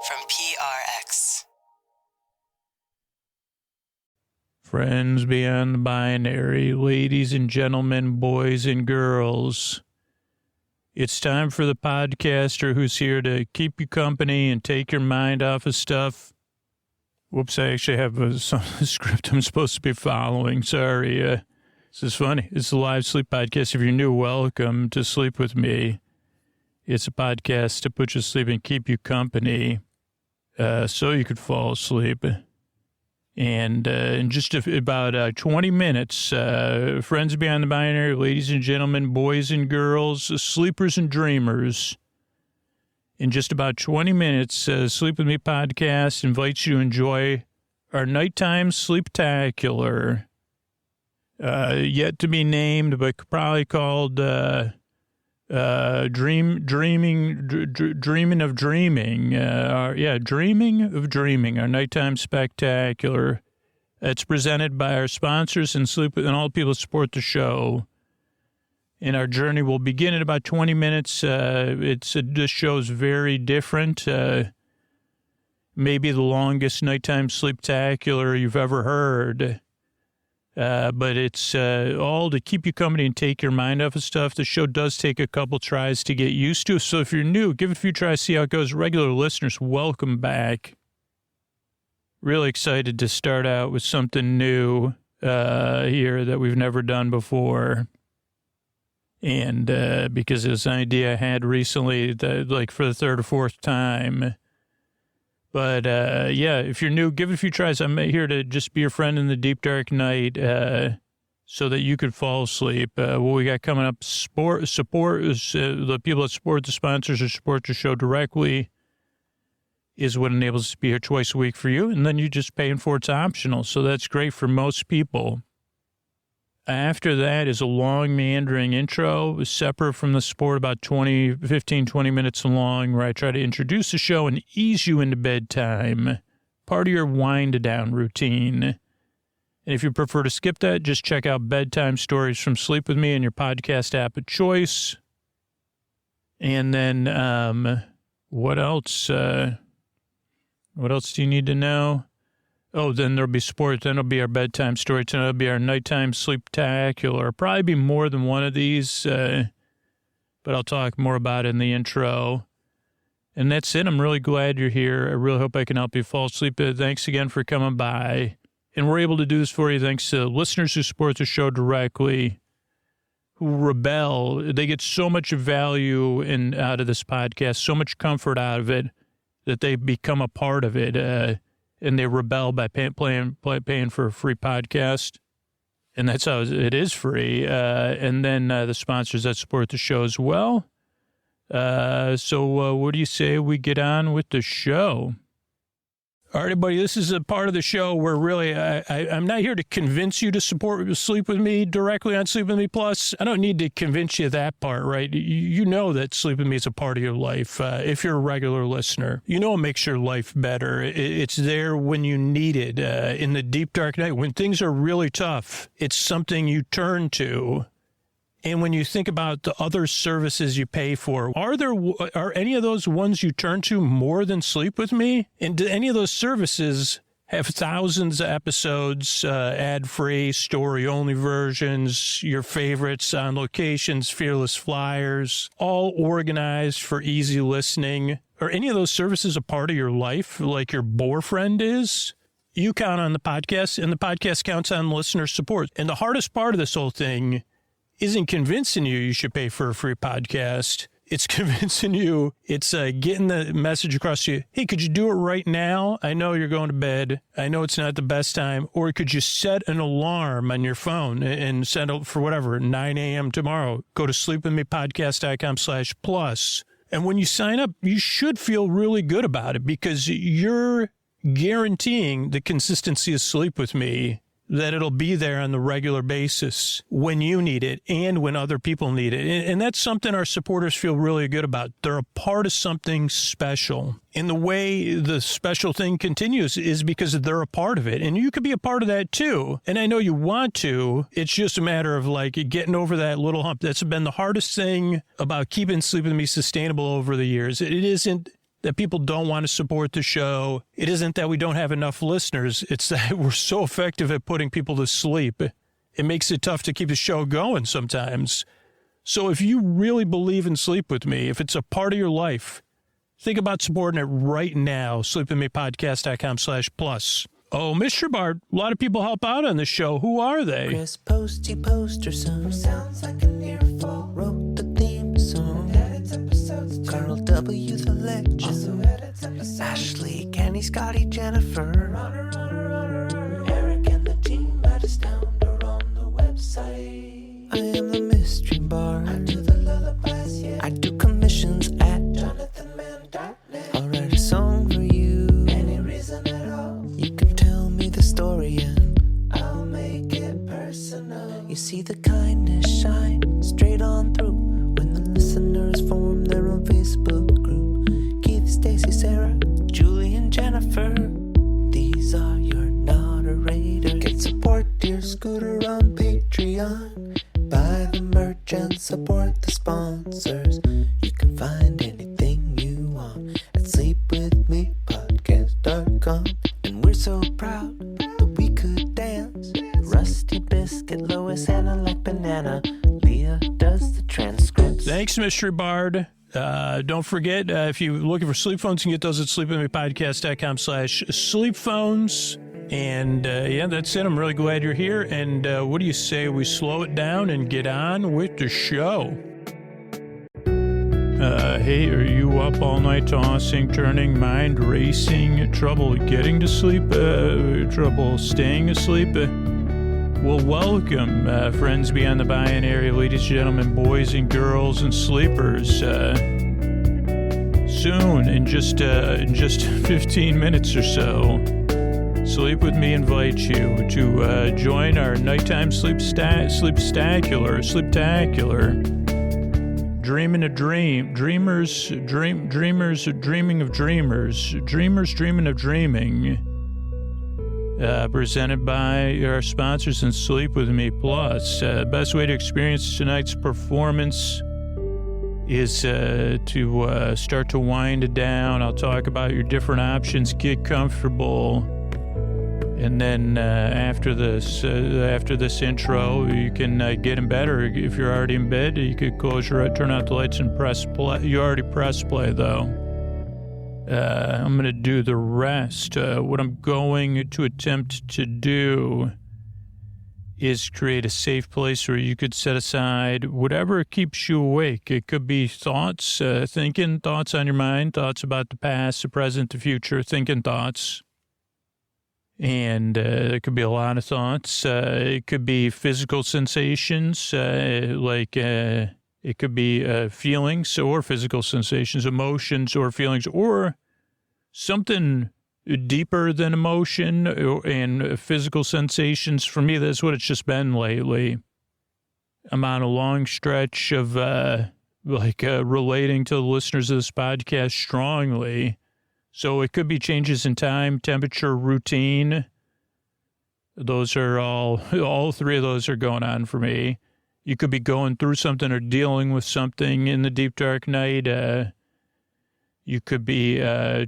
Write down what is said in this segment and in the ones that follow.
from PRX. Friends beyond the binary, ladies and gentlemen, boys and girls, it's time for the podcaster who's here to keep you company and take your mind off of stuff. Whoops, I actually have a script I'm supposed to be following. Sorry. This is funny. It's the Live Sleep Podcast. If you're new, welcome to Sleep With Me. It's a podcast to put you to sleep and keep you company so you could fall asleep. And in just about 20 minutes, friends beyond the binary, ladies and gentlemen, boys and girls, sleepers and dreamers, in just about 20 minutes, Sleep With Me podcast invites you to enjoy our nighttime sleeptacular, yet to be named, but probably called Dreaming of Dreaming, our nighttime spectacular. It's presented by our sponsors and all people who support the show. And our journey will begin in about 20 minutes. This show is very different. Maybe the longest nighttime sleeptacular you've ever heard. But it's all to keep you company and take your mind off of stuff. The show does take a couple tries to get used to. So if you're new, give it a few tries, see how it goes. Regular listeners, welcome back. Really excited to start out with something new here that we've never done before. And because it's an idea I had recently, that, like for the third or fourth time. But, if you're new, give it a few tries. I'm here to just be your friend in the deep, dark night so that you could fall asleep. What we got coming up, support the people that support the sponsors or support the show directly is what enables us to be here twice a week for you. And then you're just paying for it's optional. So that's great for most people. After that is a long, meandering intro, separate from the sport, about 15, 20 minutes long, where I try to introduce the show and ease you into bedtime, part of your wind-down routine. And if you prefer to skip that, just check out Bedtime Stories from Sleep With Me in your podcast app of choice. And then what else? What else do you need to know? Oh, then there'll be sports. Then it'll be our bedtime story. Then it'll be our nighttime sleeptacular. Probably be more than one of these, but I'll talk more about it in the intro. And that's it. I'm really glad you're here. I really hope I can help you fall asleep. Thanks again for coming by. And we're able to do this for you thanks to listeners who support the show directly, who rebel. They get so much value out of this podcast, so much comfort out of it, that they become a part of it. And they rebel by paying for a free podcast. And that's how it is free. And then the sponsors that support the show as well. So what do you say we get on with the show? All right, everybody, this is a part of the show where really I'm not here to convince you to Sleep With Me directly on Sleep With Me Plus. I don't need to convince you that part, right? You know that Sleep With Me is a part of your life. If you're a regular listener, you know it makes your life better. It's there when you need it in the deep, dark night. When things are really tough, it's something you turn to. And when you think about the other services you pay for, are any of those ones you turn to more than Sleep With Me? And do any of those services have thousands of episodes, ad-free, story-only versions, your favorites, On Locations, Fearless Flyers, all organized for easy listening? Are any of those services a part of your life, like your boyfriend is? You count on the podcast, and the podcast counts on listener support. And the hardest part of this whole thing isn't convincing you should pay for a free podcast. It's convincing you. It's getting the message across to you. Hey, could you do it right now? I know you're going to bed. I know it's not the best time. Or could you set an alarm on your phone and set it for whatever, 9 a.m. tomorrow? Go to sleepwithmepodcast.com/plus. And when you sign up, you should feel really good about it because you're guaranteeing the consistency of Sleep With Me, that it'll be there on the regular basis when you need it and when other people need it. And that's something our supporters feel really good about. They're a part of something special. And the way the special thing continues is because they're a part of it. And you could be a part of that too. And I know you want to. It's just a matter of like getting over that little hump. That's been the hardest thing about keeping Sleep With Me sustainable over the years. It isn't that people don't want to support the show. It isn't that we don't have enough listeners. It's that we're so effective at putting people to sleep. It makes it tough to keep the show going sometimes. So if you really believe in Sleep With Me, if it's a part of your life, think about supporting it right now. sleepwithmepodcast.com/plus. Oh, Mr. Bart, a lot of people help out on the show. Who are they? Chris Posty Poster Son sounds like an earful. Wrote the theme song. Carl W. the Legend. Also edits episodes. Ashley, Kenny, Scotty, Jennifer. Eric and the team at Astound are on the website. I am the mystery bard. I do the lullabies, yeah. I do commissions at JonathanMann.net. I'll write a song for you. Any reason at all. You can tell me the story and I'll make it personal. You see the kindness shine straight on through when the listeners form their own Facebook group. Keith, Stacy, Sarah, Julie, and Jennifer. These are your moderators. Get support dear Scooter on Patreon. Buy the merch and support the sponsors. You can find anything you want at sleepwithmepodcast.com. And we're so proud that we could dance. Rusty Biscuit, Lois, Hannah like banana. Leah does the transcripts. Thanks, Mystery Bard. Don't forget, if you're looking for sleep phones, you can get those at sleepwithmepodcast.com/sleepphones. And, yeah, that's it. I'm really glad you're here. And what do you say we slow it down and get on with the show? Hey, are you up all night tossing, turning, mind racing, trouble getting to sleep, trouble staying asleep? Well, welcome, friends beyond the binary, ladies and gentlemen, boys and girls and sleepers. Soon, in just 15 minutes or so, Sleep With Me invites you to join our nighttime sleeptacular. Dreaming a dream. Dreamers are dreaming of dreamers. Dreamers dreaming of dreaming. Presented by our sponsors in Sleep With Me Plus. Best way to experience tonight's performance is to start to wind it down. I'll talk about your different options. Get comfortable. And then after this intro, you can get in bed, or if you're already in bed, you could close your turn out the lights and press play. You already pressed play, though. I'm going to do the rest. What I'm going to attempt to do is create a safe place where you could set aside whatever keeps you awake. It could be thoughts, thinking thoughts on your mind, thoughts about the past, the present, the future, thinking thoughts. And it could be a lot of thoughts. It could be physical sensations, it could be feelings or physical sensations, emotions or feelings, or something deeper than emotion and physical sensations. For me, that's what it's just been lately. I'm on a long stretch of relating to the listeners of this podcast strongly. So it could be changes in time, temperature, routine. Those are all three of those are going on for me. You could be going through something or dealing with something in the deep, dark night. You could be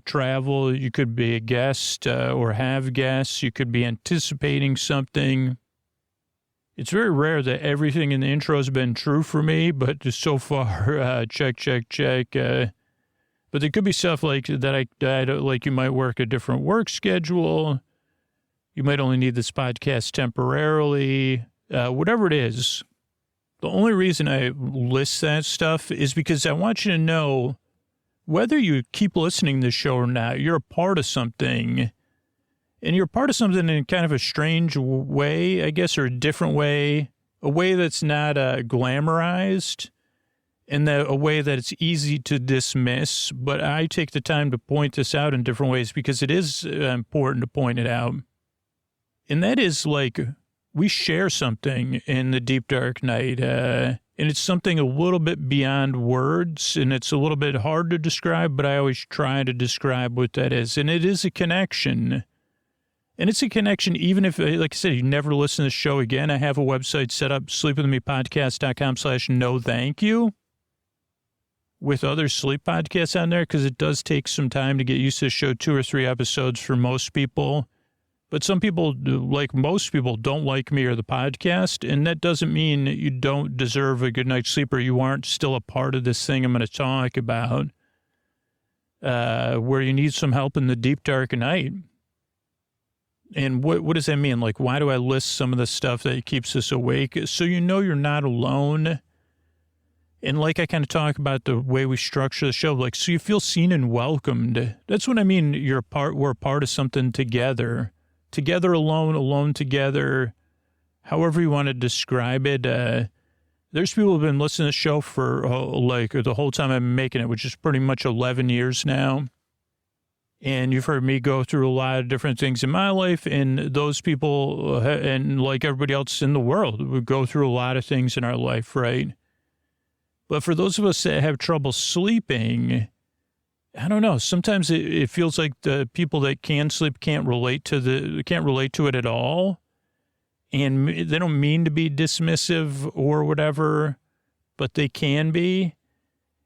travel. You could be a guest or have guests. You could be anticipating something. It's very rare that everything in the intro has been true for me, but so far, check. But there could be stuff like that like you might work a different work schedule. You might only need this podcast temporarily. Whatever it is. The only reason I list that stuff is because I want you to know whether you keep listening to the show or not, you're a part of something. And you're a part of something in kind of a strange way, I guess, or a different way. A way that's not glamorized. And a way that it's easy to dismiss. But I take the time to point this out in different ways because it is important to point it out. And that is like, we share something in the deep, dark night. And it's something a little bit beyond words. And it's a little bit hard to describe, but I always try to describe what that is. And it is a connection. And it's a connection even if, like I said, you never listen to the show again. I have a website set up, sleepwithmepodcast.com/no thank you. with other sleep podcasts on there because it does take some time to get used to the show, 2 or 3 episodes for most people. But some people, like most people, don't like me or the podcast, and that doesn't mean that you don't deserve a good night's sleep or you aren't still a part of this thing I'm going to talk about, where you need some help in the deep, dark night. And what does that mean? Like, why do I list some of the stuff that keeps us awake? So you know you're not alone. And like I kind of talk about the way we structure the show, like, so you feel seen and welcomed. That's what I mean. We're a part of something together. Together, alone, alone together, however you want to describe it. There's people who've been listening to the show for like the whole time I'm making it, which is pretty much 11 years now. And you've heard me go through a lot of different things in my life, and those people, and like everybody else in the world, we go through a lot of things in our life, right? But for those of us that have trouble sleeping, I don't know. Sometimes it feels like the people that can sleep can't relate to it at all. And they don't mean to be dismissive or whatever, but they can be.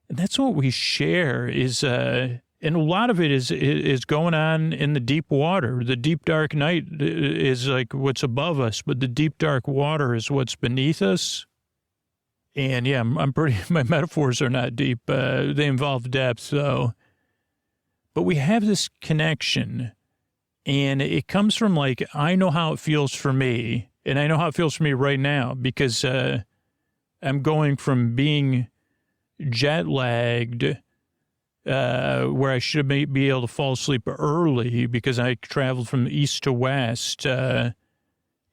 And that's what we share is, and a lot of it is going on in the deep water. The deep, dark night is like what's above us, but the deep, dark water is what's beneath us. And yeah, my metaphors are not deep. They involve depth, though. But we have this connection, and it comes from, like, I know how it feels for me, and I know how it feels for me right now because I'm going from being jet-lagged, where I should be able to fall asleep early because I traveled from east to west. I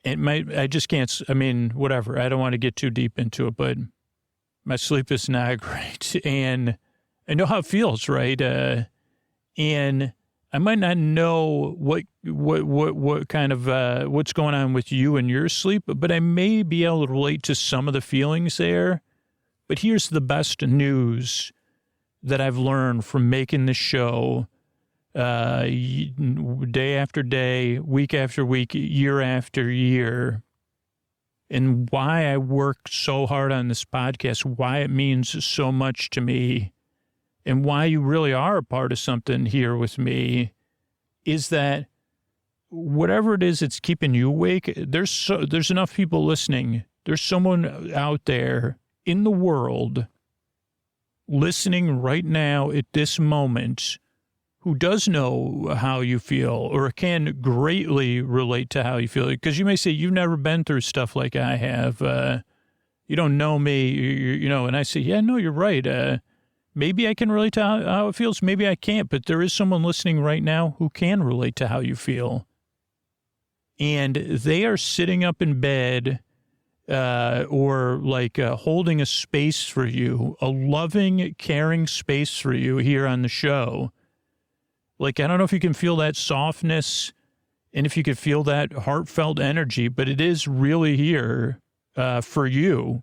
just can't, I mean, whatever. I don't want to get too deep into it, but my sleep is not great, and I know how it feels, right? And I might not know what kind of, what's going on with you and your sleep, but I may be able to relate to some of the feelings there. But here's the best news that I've learned from making this show, day after day, week after week, year after year, and why I work so hard on this podcast, why it means so much to me, and why you really are a part of something here with me, is that whatever it is that's keeping you awake, there's enough people listening. There's someone out there in the world listening right now at this moment who does know how you feel or can greatly relate to how you feel. Because you may say, you've never been through stuff like I have. You don't know me, you know, and I say, yeah, no, you're right. Maybe I can relate to how it feels. Maybe I can't, but there is someone listening right now who can relate to how you feel. And they are sitting up in bed or like holding a space for you, a loving, caring space for you here on the show. Like, I don't know if you can feel that softness and if you could feel that heartfelt energy, but it is really here for you.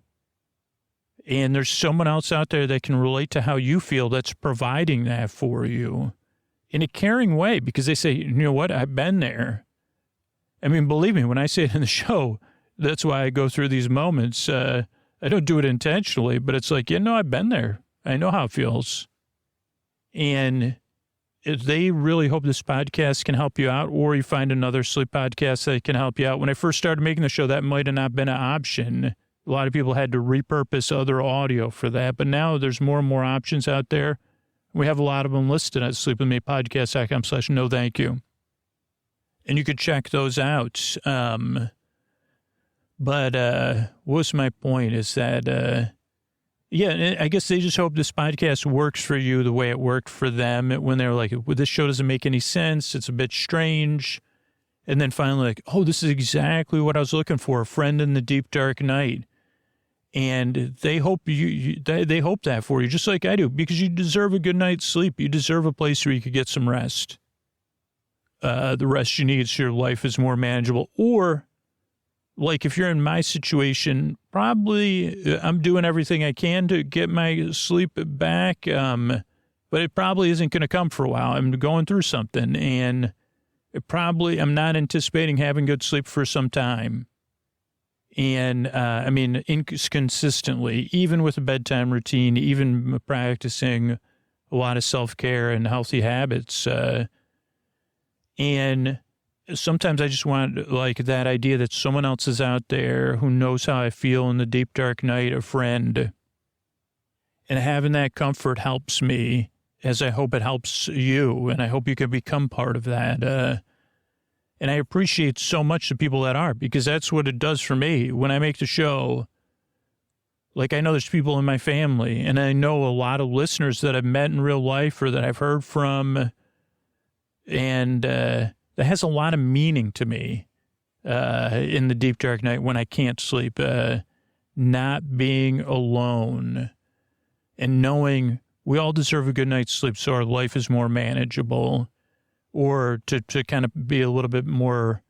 And there's someone else out there that can relate to how you feel that's providing that for you in a caring way because they say, you know what, I've been there. I mean, believe me, when I say it in the show, that's why I go through these moments. I don't do it intentionally, but it's like, you know, I've been there. I know how it feels. And they really hope this podcast can help you out, or you find another sleep podcast that can help you out. When I first started making the show, that might have not been an option. A lot of people had to repurpose other audio for that, but now there's more and more options out there. We have a lot of them listed at sleepwithmepodcast.com/no thank you. And you could check those out. But what's my point is that, yeah, I guess they just hope this podcast works for you the way it worked for them when they were like, well, this show doesn't make any sense. It's a bit strange. And then finally like, oh, this is exactly what I was looking for, a friend in the deep, dark night. And they hope they hope that for you, just like I do, because you deserve a good night's sleep. You deserve a place where you could get some rest. The rest you need so your life is more manageable. Or, like, if you're in my situation, probably I'm doing everything I can to get my sleep back, but it probably isn't going to come for a while. I'm going through something, and I'm not anticipating having good sleep for some time. And, inconsistently, even with a bedtime routine, even practicing a lot of self-care and healthy habits. And sometimes I just want, like, that idea that someone else is out there who knows how I feel in the deep, dark night, a friend. And having that comfort helps me, as I hope it helps you, and I hope you can become part of that. And I appreciate so much the people that are, because that's what it does for me. When I make the show, like, I know there's people in my family, and I know a lot of listeners that I've met in real life or that I've heard from, and that has a lot of meaning to me in the deep, dark night when I can't sleep. Not being alone and knowing we all deserve a good night's sleep so our life is more manageable. Or to kind of be a little bit more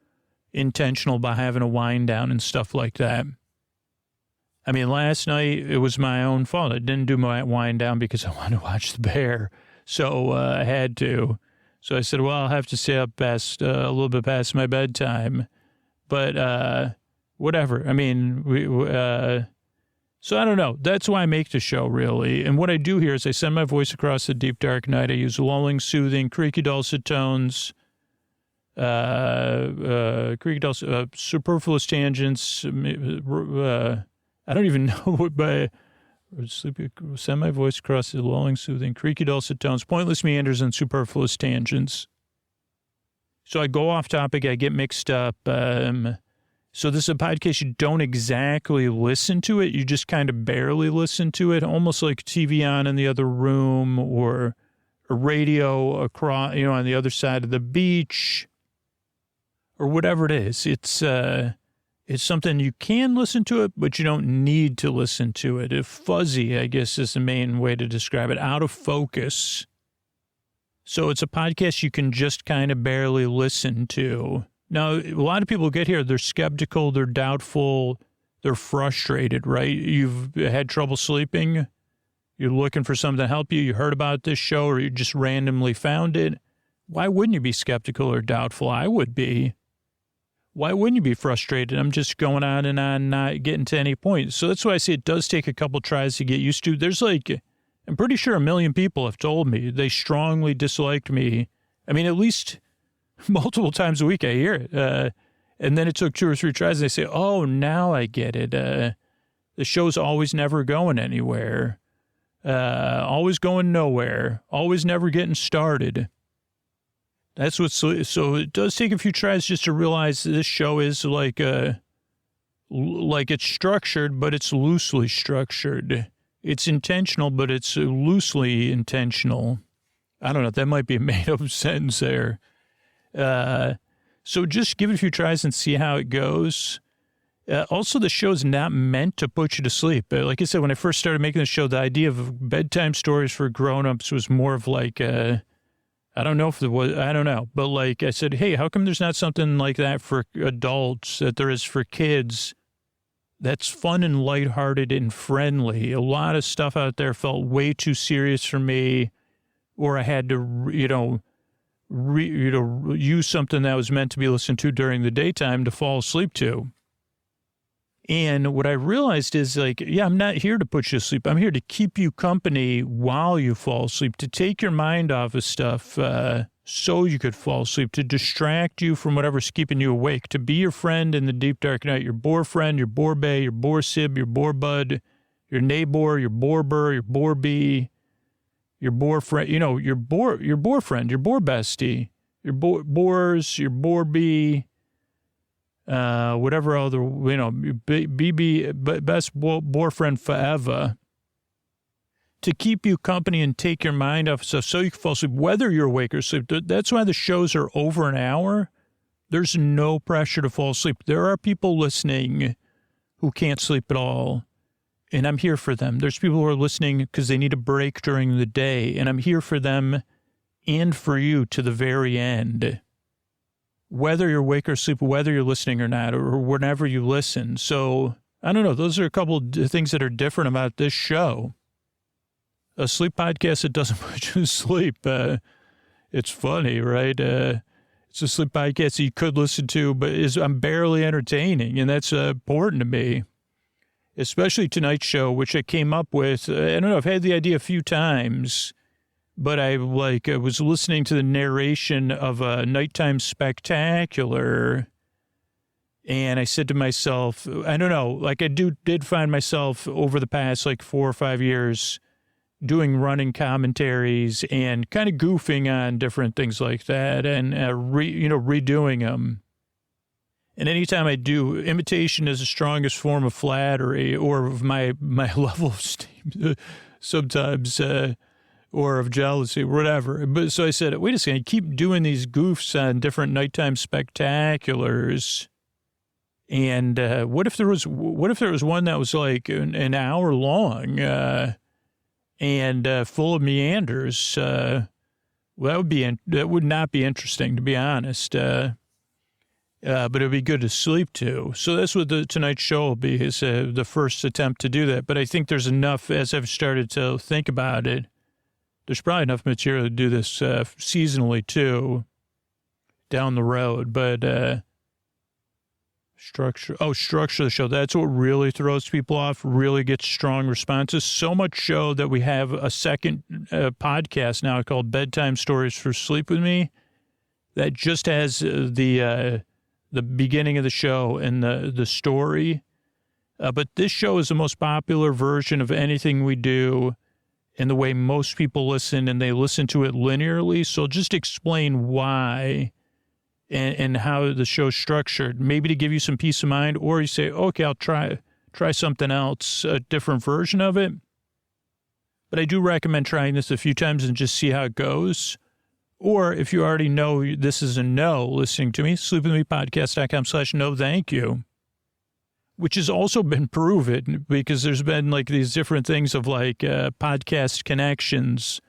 intentional by having a wind down and stuff like that. I mean, last night, it was my own fault. I didn't do my wind down because I wanted to watch The Bear. So I had to. So I said, well, I'll have to stay up past a little bit past my bedtime. But whatever. I mean, so I don't know. That's why I make the show, really. And what I do here is I send my voice across the deep, dark night. I use lulling, soothing, creaky, dulcet tones, superfluous tangents. I don't even know what by send my voice across the lulling, soothing, creaky, dulcet tones, pointless meanders, and superfluous tangents. So I go off topic. I get mixed up. So this is a podcast, you don't exactly listen to it. You just kind of barely listen to it, almost like TV on in the other room or a radio across, on the other side of the beach or whatever it is. It's something you can listen to it, but you don't need to listen to it. If fuzzy, I guess, is the main way to describe it, out of focus. So it's a podcast you can just kind of barely listen to. Now, a lot of people get here, they're skeptical, they're doubtful, they're frustrated, right? You've had trouble sleeping, you're looking for something to help you, you heard about this show, or you just randomly found it. Why wouldn't you be skeptical or doubtful? I would be. Why wouldn't you be frustrated? I'm just going on and on, not getting to any point. So that's why I say it does take a couple tries to get used to. There's I'm pretty sure 1 million people have told me they strongly disliked me. I mean, at least multiple times a week I hear it. And then it took 2 or 3 tries and they say, oh, now I get it. The show's always never going anywhere. Always going nowhere. Always never getting started. That's what's, so it does take a few tries just to realize this show is like it's structured, but it's loosely structured. It's intentional, but it's loosely intentional. I don't know. That might be a made up sentence there. So just give it a few tries and see how it goes. Also, the show's not meant to put you to sleep. Like I said, when I first started making the show, the idea of bedtime stories for grown-ups was more of like, I don't know if there was, I don't know. But like I said, hey, how come there's not something like that for adults that there is for kids that's fun and lighthearted and friendly? A lot of stuff out there felt way too serious for me, or I had to, use something that was meant to be listened to during the daytime to fall asleep to. And what I realized is I'm not here to put you to sleep. I'm here to keep you company while you fall asleep, to take your mind off of stuff so you could fall asleep, to distract you from whatever's keeping you awake, to be your friend in the deep, dark night, your bore friend, your bore bae, your bore sib, your bore bud, your neighbor, your bore burr, your bore bee, your bore friend, your bore friend, your bore bestie, your bores, your bore bee, whatever other, best bore friend forever, to keep you company and take your mind off stuff so you can fall asleep, whether you're awake or asleep. That's why the shows are over an hour. There's no pressure to fall asleep. There are people listening who can't sleep at all, and I'm here for them. There's people who are listening because they need a break during the day, and I'm here for them and for you to the very end, whether you're awake or asleep, whether you're listening or not, or whenever you listen. So, I don't know. Those are a couple of things that are different about this show. A sleep podcast that doesn't put you to sleep. It's funny, right? It's It's a sleep podcast that you could listen to, but I'm barely entertaining, and that's important to me. Especially Tonight's Show, which I came up with. I don't know, I've had the idea a few times, but I was listening to the narration of a nighttime spectacular, and I said to myself, I don't know, like I did find myself over the past 4 or 5 years doing running commentaries and kind of goofing on different things like that and redoing them. And anytime I do, imitation is the strongest form of flattery or of my level of esteem sometimes, or of jealousy, whatever. But so I said, wait a second, I keep doing these goofs on different nighttime spectaculars. And what if there was one that was like an hour long and full of meanders? Well, that would not be interesting, to be honest. But it'd be good to sleep to. So that's what the Tonight Show will be, is the first attempt to do that. But I think there's enough, as I've started to think about it, there's probably enough material to do this seasonally too, down the road. But structure of the show, that's what really throws people off, really gets strong responses. So much so that we have a second podcast now called Bedtime Stories for Sleep With Me that just has the beginning of the show and the story. But this show is the most popular version of anything we do in the way most people listen, and they listen to it linearly. So just explain why and how the show's structured, maybe to give you some peace of mind, or you say, okay, I'll try something else, a different version of it. But I do recommend trying this a few times and just see how it goes. Or if you already know this is a no, listening to me, sleepwithmepodcast.com/no thank you, which has also been proven because there's been these different things of podcast connections.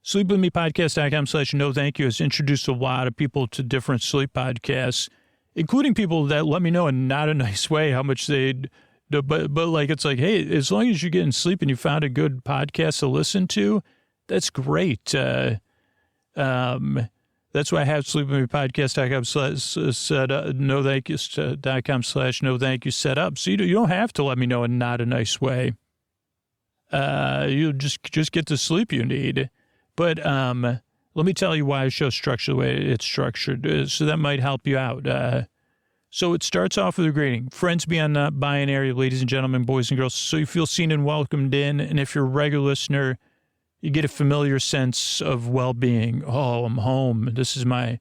Sleepwithmepodcast.com/no thank you has introduced a lot of people to different sleep podcasts, including people that let me know in not a nice way how much they'd, but it's like, hey, as long as you're getting sleep and you found a good podcast to listen to, that's great. That's why I have sleepwithmepodcast.com/no thank you set up. So you don't have to let me know in not a nice way. You just get the sleep you need. But let me tell you why a show's structured the way it's structured, so that might help you out. So it starts off with a greeting. Friends beyond binary, ladies and gentlemen, boys and girls, so you feel seen and welcomed in. And if you're a regular listener, you get a familiar sense of well-being. Oh, I'm home. This is my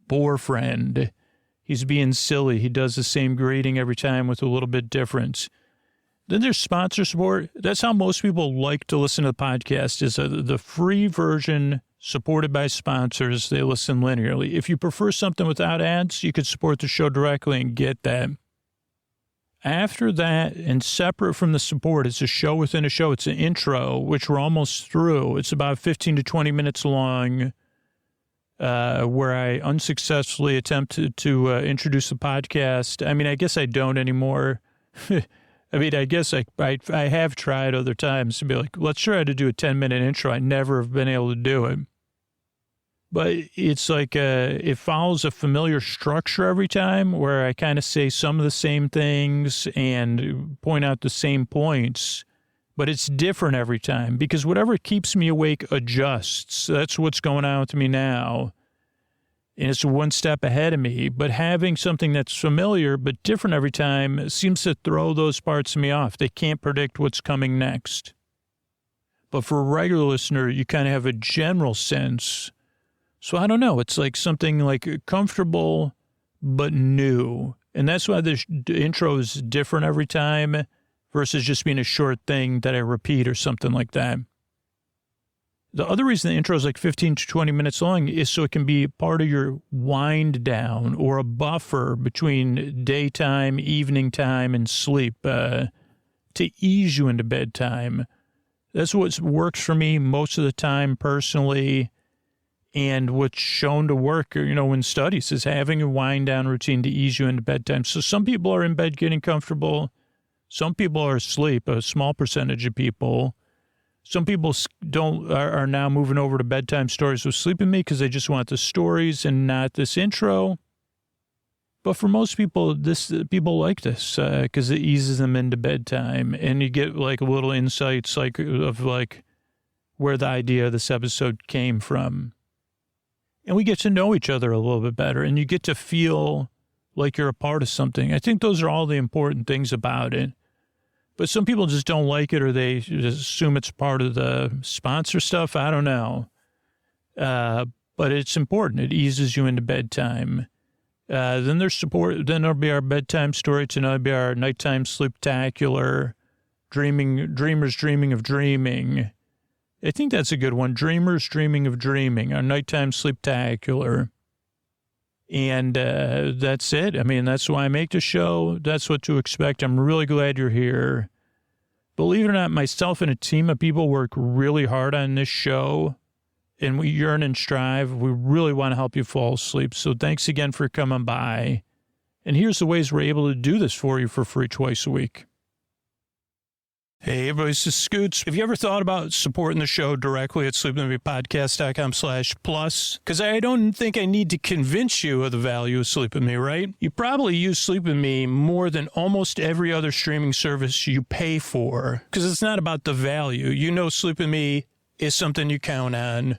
boyfriend. He's being silly. He does the same greeting every time with a little bit difference. Then there's sponsor support. That's how most people like to listen to the podcast, is the free version supported by sponsors. They listen linearly. If you prefer something without ads, you could support the show directly and get that. After that, and separate from the support, it's a show within a show. It's an intro, which we're almost through. It's about 15 to 20 minutes long, where I unsuccessfully attempted to introduce the podcast. I mean, I guess I don't anymore. I mean, I guess I have tried other times to be like, let's try to do a 10-minute intro. I never have been able to do it. But it's like it follows a familiar structure every time, where I kind of say some of the same things and point out the same points, but it's different every time because whatever keeps me awake adjusts. That's what's going on with me now. And it's one step ahead of me, but having something that's familiar but different every time seems to throw those parts of me off. They can't predict what's coming next. But for a regular listener, you kind of have a general sense. So I don't know. It's like something like comfortable but new. And that's why the intro is different every time versus just being a short thing that I repeat or something like that. The other reason the intro is like 15 to 20 minutes long is so it can be part of your wind down or a buffer between daytime, evening time, and sleep to ease you into bedtime. That's what works for me most of the time personally, and what's shown to work, in studies is having a wind down routine to ease you into bedtime. So some people are in bed getting comfortable. Some people are asleep, a small percentage of people. Some people are now moving over to bedtime stories with Sleep With Me because they just want the stories and not this intro. But for most people, people like this because it eases them into bedtime, and you get like little insights of where the idea of this episode came from, and we get to know each other a little bit better, and you get to feel like you're a part of something. I think those are all the important things about it. But some people just don't like it, or they just assume it's part of the sponsor stuff. I don't know. But it's important. It eases you into bedtime. Then there's support. Then there'll be our bedtime story tonight. It'll be our nighttime sleeptacular, dreamers dreaming of dreaming. I think that's a good one. Dreamers dreaming of dreaming. Our nighttime sleeptacular. And that's it. I mean, that's why I make the show. That's what to expect. I'm really glad you're here. Believe it or not, myself and a team of people work really hard on this show. And we yearn and strive. We really want to help you fall asleep. So thanks again for coming by. And here's the ways we're able to do this for you for free twice a week. Hey, everybody, this is Scoots. Have you ever thought about supporting the show directly at sleepwithmepodcast.com/plus? Because I don't think I need to convince you of the value of Sleep With Me, right? You probably use Sleep With Me more than almost every other streaming service you pay for. Because it's not about the value. You know Sleep With Me is something you count on.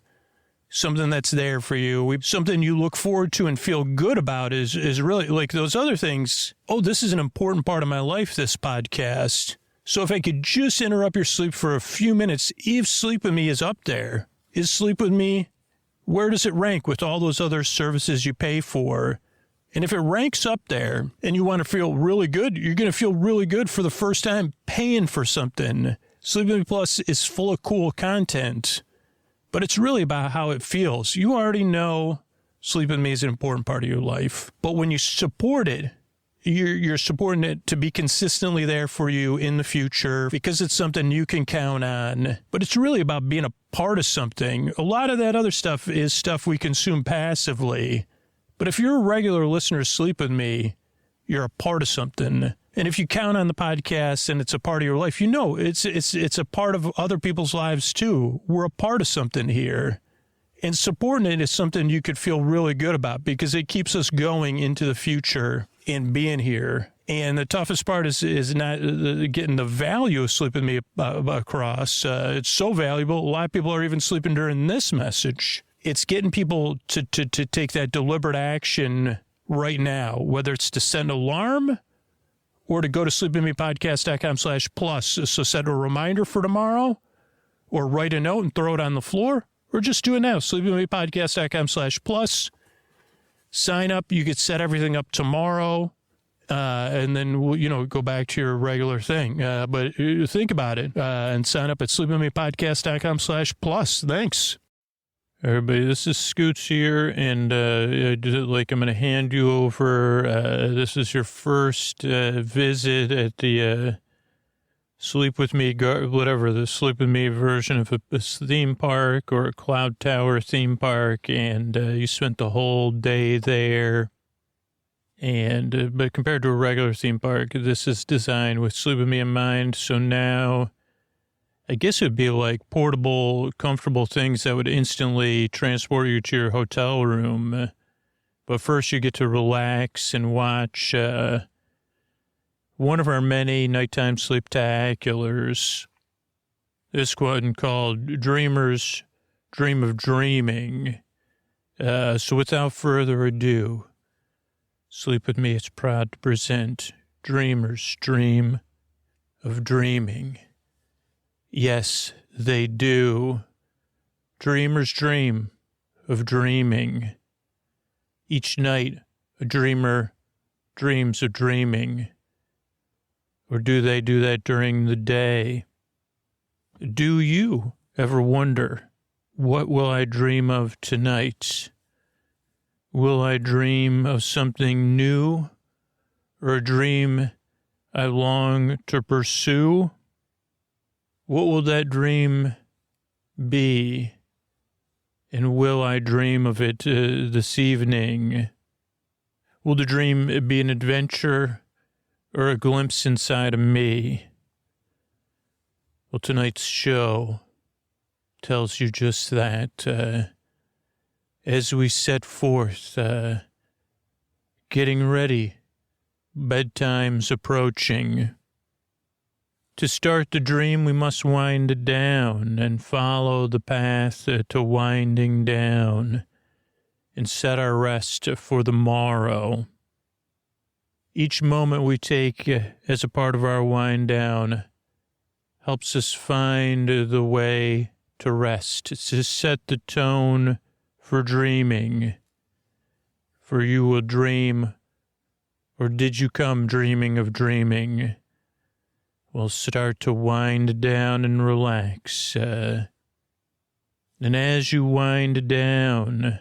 Something that's there for you, something you look forward to and feel good about is really like those other things. Oh, this is an important part of my life, this podcast. So if I could just interrupt your sleep for a few minutes, if Sleep With Me is up there, is Sleep With Me, where does it rank with all those other services you pay for? And if it ranks up there and you want to feel really good, you're going to feel really good for the first time paying for something. Sleep With Me Plus is full of cool content. But it's really about how it feels. You already know Sleep With Me is an important part of your life. But when you support it, you're supporting it to be consistently there for you in the future because it's something you can count on. But it's really about being a part of something. A lot of that other stuff is stuff we consume passively. But if you're a regular listener to Sleep With Me, you're a part of something. And if you count on the podcast and it's a part of your life, you know it's a part of other people's lives too. We're a part of something here. And supporting it is something you could feel really good about because it keeps us going into the future and being here. And the toughest part is not getting the value of Sleep With Me across. It's so valuable. A lot of people are even sleeping during this message. It's getting people to take that deliberate action right now, whether it's to set an alarm or to go to sleepwithmepodcast.com/plus. So set a reminder for tomorrow or write a note and throw it on the floor or just do it now. sleepwithmepodcast.com/plus. Sign up. You could set everything up tomorrow and then, we'll, go back to your regular thing. But think about it and sign up at sleepwithmepodcast.com/plus. Thanks. Everybody, this is Scoots here, and I'm going to hand you over. This is your first visit at the Sleep With Me, whatever, the Sleep With Me version of a theme park or a Cloud Tower theme park, and you spent the whole day there. And but compared to a regular theme park, this is designed with Sleep With Me in mind, so now I guess it would be like portable, comfortable things that would instantly transport you to your hotel room. But first you get to relax and watch one of our many nighttime sleeptaculars. This one called Dreamers Dream of Dreaming. So without further ado, Sleep With Me is proud to present Dreamers Dream of Dreaming. Yes, they do. Dreamers dream of dreaming. Each night, a dreamer dreams of dreaming. Or do they do that during the day? Do you ever wonder, what will I dream of tonight? Will I dream of something new? Or a dream I long to pursue? What will that dream be? And will I dream of it this evening? Will the dream be an adventure or a glimpse inside of me? Well, tonight's show tells you just that. As we set forth, getting ready, bedtime's approaching. To start the dream, we must wind it down and follow the path to winding down and set our rest for the morrow. Each moment we take as a part of our wind down helps us find the way to rest, to set the tone for dreaming. For you will dream, or did you come dreaming of dreaming? We'll start to wind down and relax. And as you wind down,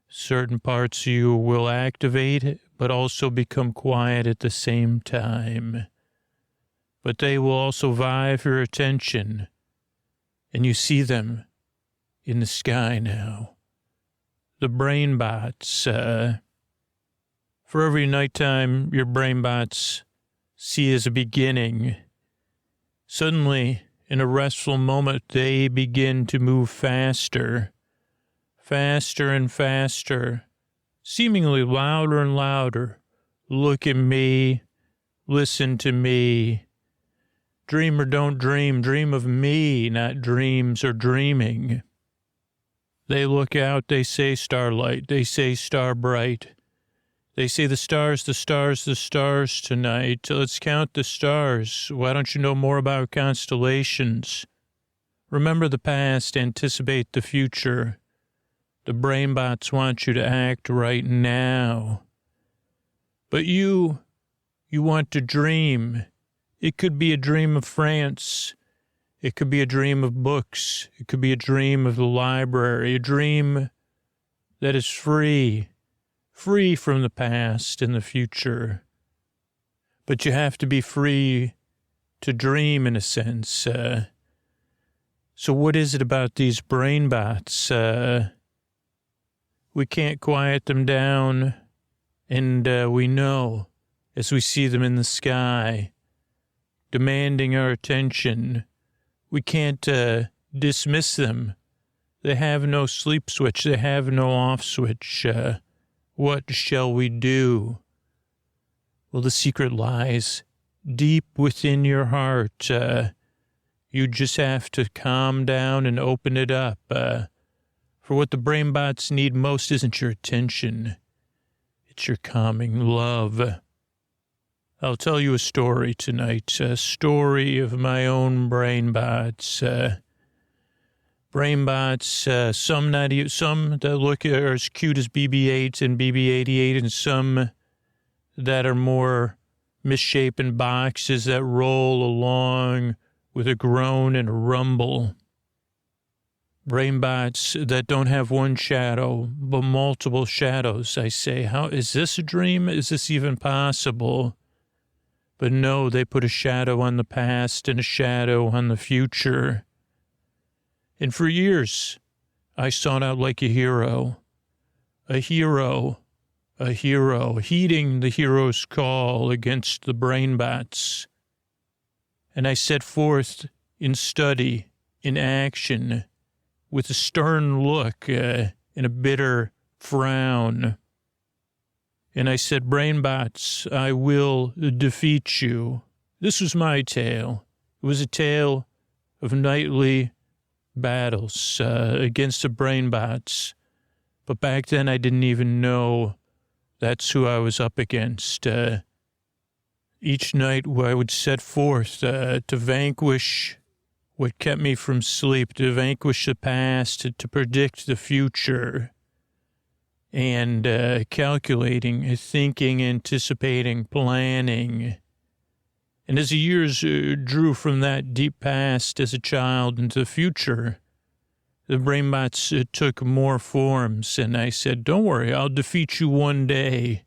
certain parts of you will activate, but also become quiet at the same time. But they will also vie for your attention, and you see them in the sky now. The brain bots. For every nighttime your brain bots see as a beginning, suddenly, in a restful moment, they begin to move faster, faster and faster, seemingly louder and louder. Look at me, listen to me. Dream or don't dream, dream of me, not dreams or dreaming. They look out, they say starlight, they say star bright. They say the stars, the stars, the stars tonight. Let's count the stars. Why don't you know more about constellations? Remember the past, anticipate the future. The brain bots want you to act right now. But you want to dream. It could be a dream of France. It could be a dream of books. It could be a dream of the library, a dream that is free from the past and the future. But you have to be free to dream in a sense. So what is it about these brain bots? We can't quiet them down, and we know as we see them in the sky, demanding our attention. We can't dismiss them. They have no sleep switch. They have no off switch. What shall we do? Well, the secret lies deep within your heart. You just have to calm down and open it up. For what the brain bots need most isn't your attention. It's your calming love. I'll tell you a story tonight, a story of my own brain bots. Brain bots, some that look are as cute as BB-8 and BB-88, and some that are more misshapen boxes that roll along with a groan and a rumble. Brain bots that don't have one shadow, but multiple shadows. I say, how is this a dream? Is this even possible? But no, they put a shadow on the past and a shadow on the future. And for years, I sought out like a hero, heeding the hero's call against the brain bots. And I set forth in study, in action, with a stern look and a bitter frown. And I said, brain bots, I will defeat you. This was my tale. It was a tale of nightly battles against the brain bots. But back then I didn't even know that's who I was up against. Each night I would set forth to vanquish what kept me from sleep, to vanquish the past, to predict the future, and calculating, thinking, anticipating, planning. And as the years drew from that deep past as a child into the future, the brain bots took more forms, and I said, don't worry, I'll defeat you one day.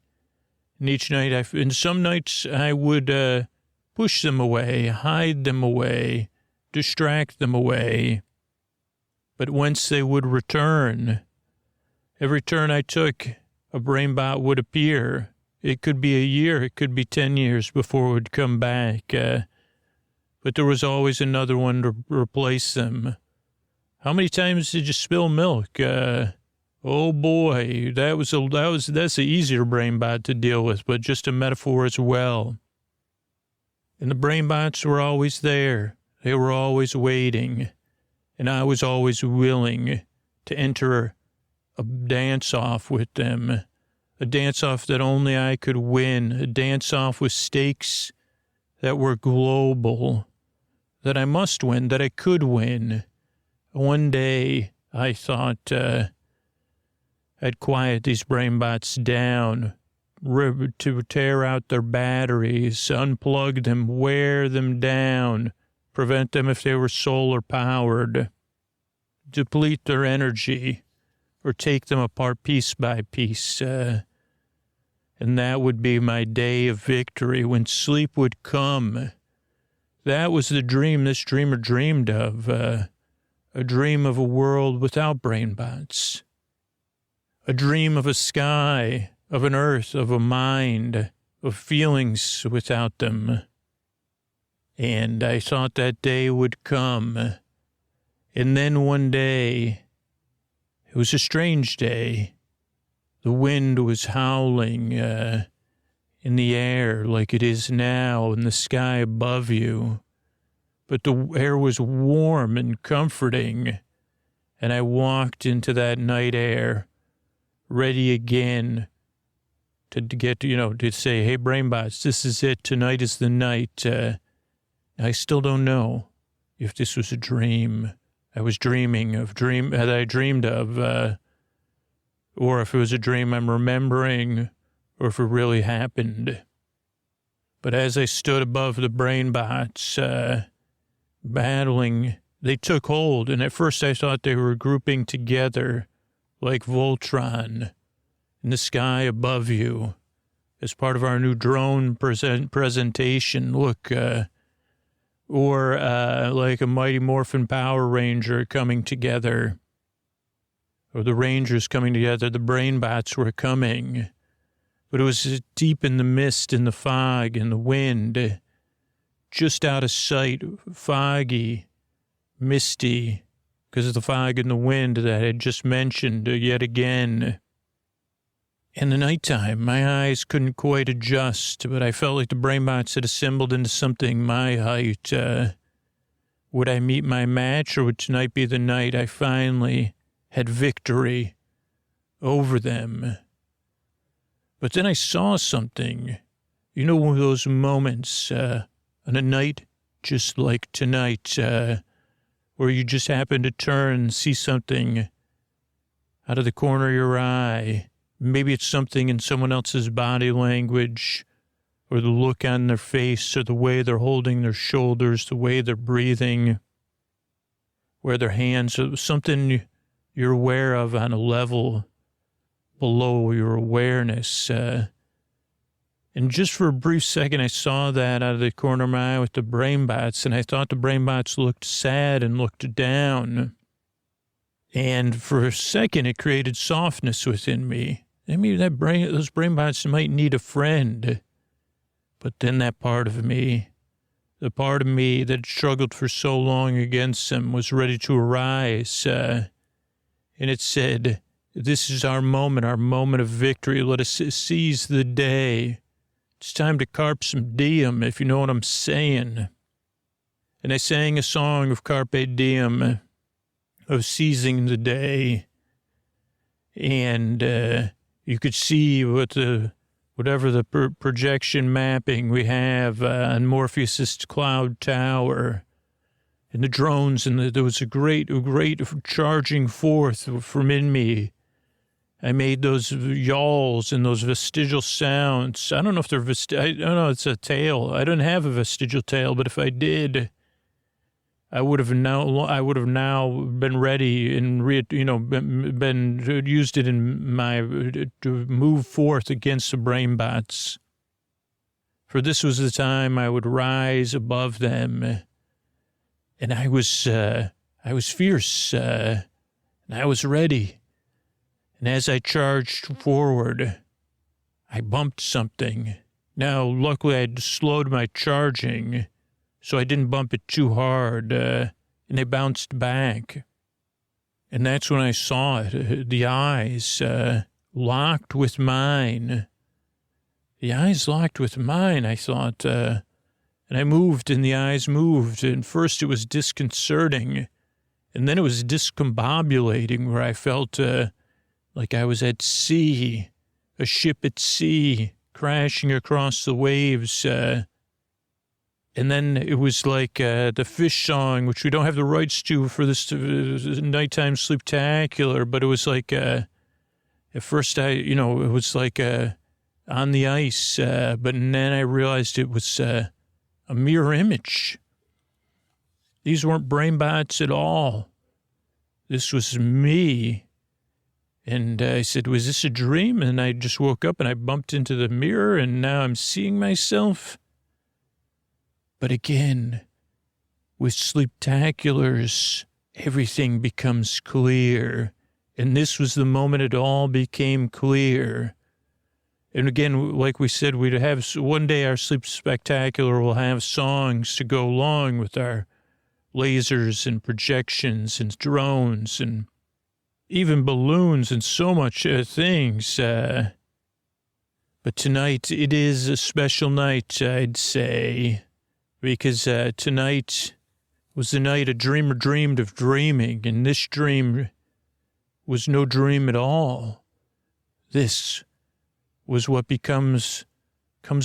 And each night, and some nights I would push them away, hide them away, distract them away. But whence they would return, every turn I took, a brain bot would appear. It could be a year, it could be 10 years before it would come back. But there was always another one to replace them. How many times did you spill milk? Oh boy, that's an easier brain bot to deal with, but just a metaphor as well. And the brain bots were always there. They were always waiting. And I was always willing to enter a dance-off with them. A dance-off that only I could win. A dance-off with stakes that were global. That I must win, that I could win. One day, I thought I'd quiet these brain bots down, to tear out their batteries, unplug them, wear them down, prevent them if they were solar powered, deplete their energy, or take them apart piece by piece. And that would be my day of victory when sleep would come. That was the dream this dreamer dreamed of, a dream of a world without brain bots, a dream of a sky, of an earth, of a mind, of feelings without them. And I thought that day would come. And then one day, it was a strange day. The wind was howling in the air like it is now in the sky above you. But the air was warm and comforting. And I walked into that night air, ready again to get, to say, hey, brainbots, this is it. Tonight is the night. I still don't know if this was a dream. I was dreaming of that I dreamed of, or if it was a dream I'm remembering, or if it really happened. But as I stood above the brainbots, battling, they took hold, and at first I thought they were grouping together like Voltron in the sky above you as part of our new drone presentation. Look, or like a Mighty Morphin Power Ranger coming together, or the Rangers coming together. The brainbots were coming, but it was deep in the mist, in the fog, in the wind, just out of sight, foggy, misty, because of the fog and the wind that I had just mentioned yet again. In the nighttime, my eyes couldn't quite adjust, but I felt like the brainbots had assembled into something my height. Would I meet my match, or would tonight be the night I finally had victory over them? But then I saw something. You know, one of those moments on a night just like tonight, where you just happen to turn and see something out of the corner of your eye. Maybe it's something in someone else's body language, or the look on their face, or the way they're holding their shoulders, the way they're breathing, where their hands are, something you're aware of on a level below your awareness. And just for a brief second, I saw that out of the corner of my eye with the brainbots, and I thought the brainbots looked sad and looked down. And for a second, it created softness within me. I mean, those brainbots might need a friend. But then that part of me, the part of me that struggled for so long against them, was ready to arise. And it said, this is our moment of victory. Let us seize the day. It's time to carpe some diem, if you know what I'm saying. And I sang a song of carpe diem, of seizing the day. And you could see whatever the projection mapping we have on Morpheus's cloud tower, and the drones, and there was a great charging forth from in me. I made those yawls and those vestigial sounds. I don't know if they're I don't know, it's a tail. I don't have a vestigial tail, but if I did, I would have now been ready and been used it in my to move forth against the brainbots. For this was the time I would rise above them, and I was fierce, and I was ready. And as I charged forward, I bumped something. Now, luckily, I'd slowed my charging, so I didn't bump it too hard, and it bounced back. And that's when I saw it, the eyes locked with mine. The eyes locked with mine, I thought, and I moved and the eyes moved. And first it was disconcerting, and then it was discombobulating, where I felt like I was at sea, a ship at sea, crashing across the waves. And then it was like the fish song, which we don't have the rights to for this nighttime sleeptacular, but it was like, at first it was like on the ice, but then I realized it was a mirror image. These weren't brain bots at all. This was me. And I said, was this a dream? And I just woke up and I bumped into the mirror, and now I'm seeing myself. But again, with sleeptaculars, everything becomes clear. And this was the moment it all became clear. And again, like we said, we'd have one day our sleep spectacular will have songs to go along with our lasers and projections and drones and even balloons and so much things. But tonight, it is a special night, I'd say. Because tonight was the night a dreamer dreamed of dreaming, and this dream was no dream at all. This was what comes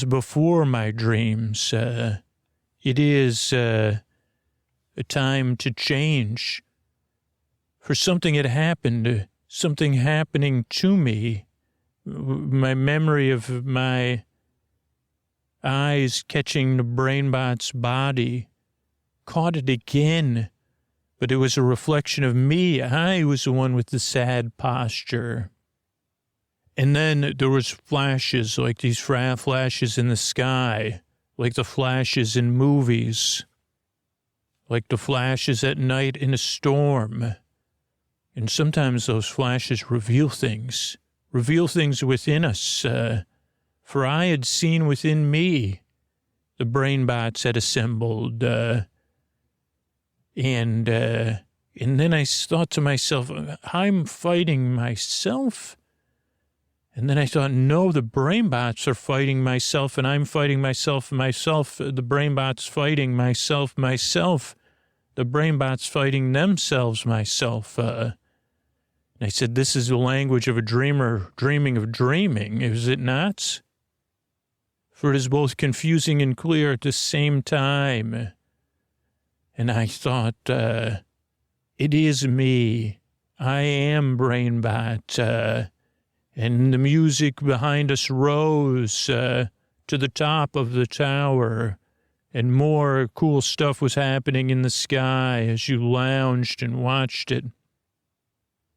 before my dreams. It is a time to change. For something had happened, something happening to me. My memory of my eyes catching the brainbot's body caught it again, but it was a reflection of me. I was the one with the sad posture. And then there was flashes, like these flashes in the sky, like the flashes in movies, like the flashes at night in a storm. And sometimes those flashes reveal things within us. For I had seen within me the brain bots had assembled. And then I thought to myself, I'm fighting myself. And then I thought, no, the brain bots are fighting myself, and I'm fighting myself. The brain bots fighting myself. The brain bots fighting themselves, myself. And I said, this is the language of a dreamer dreaming of dreaming, is it not? For it is both confusing and clear at the same time. And I thought, it is me. I am BrainBot. And the music behind us rose to the top of the tower. And more cool stuff was happening in the sky as you lounged and watched it.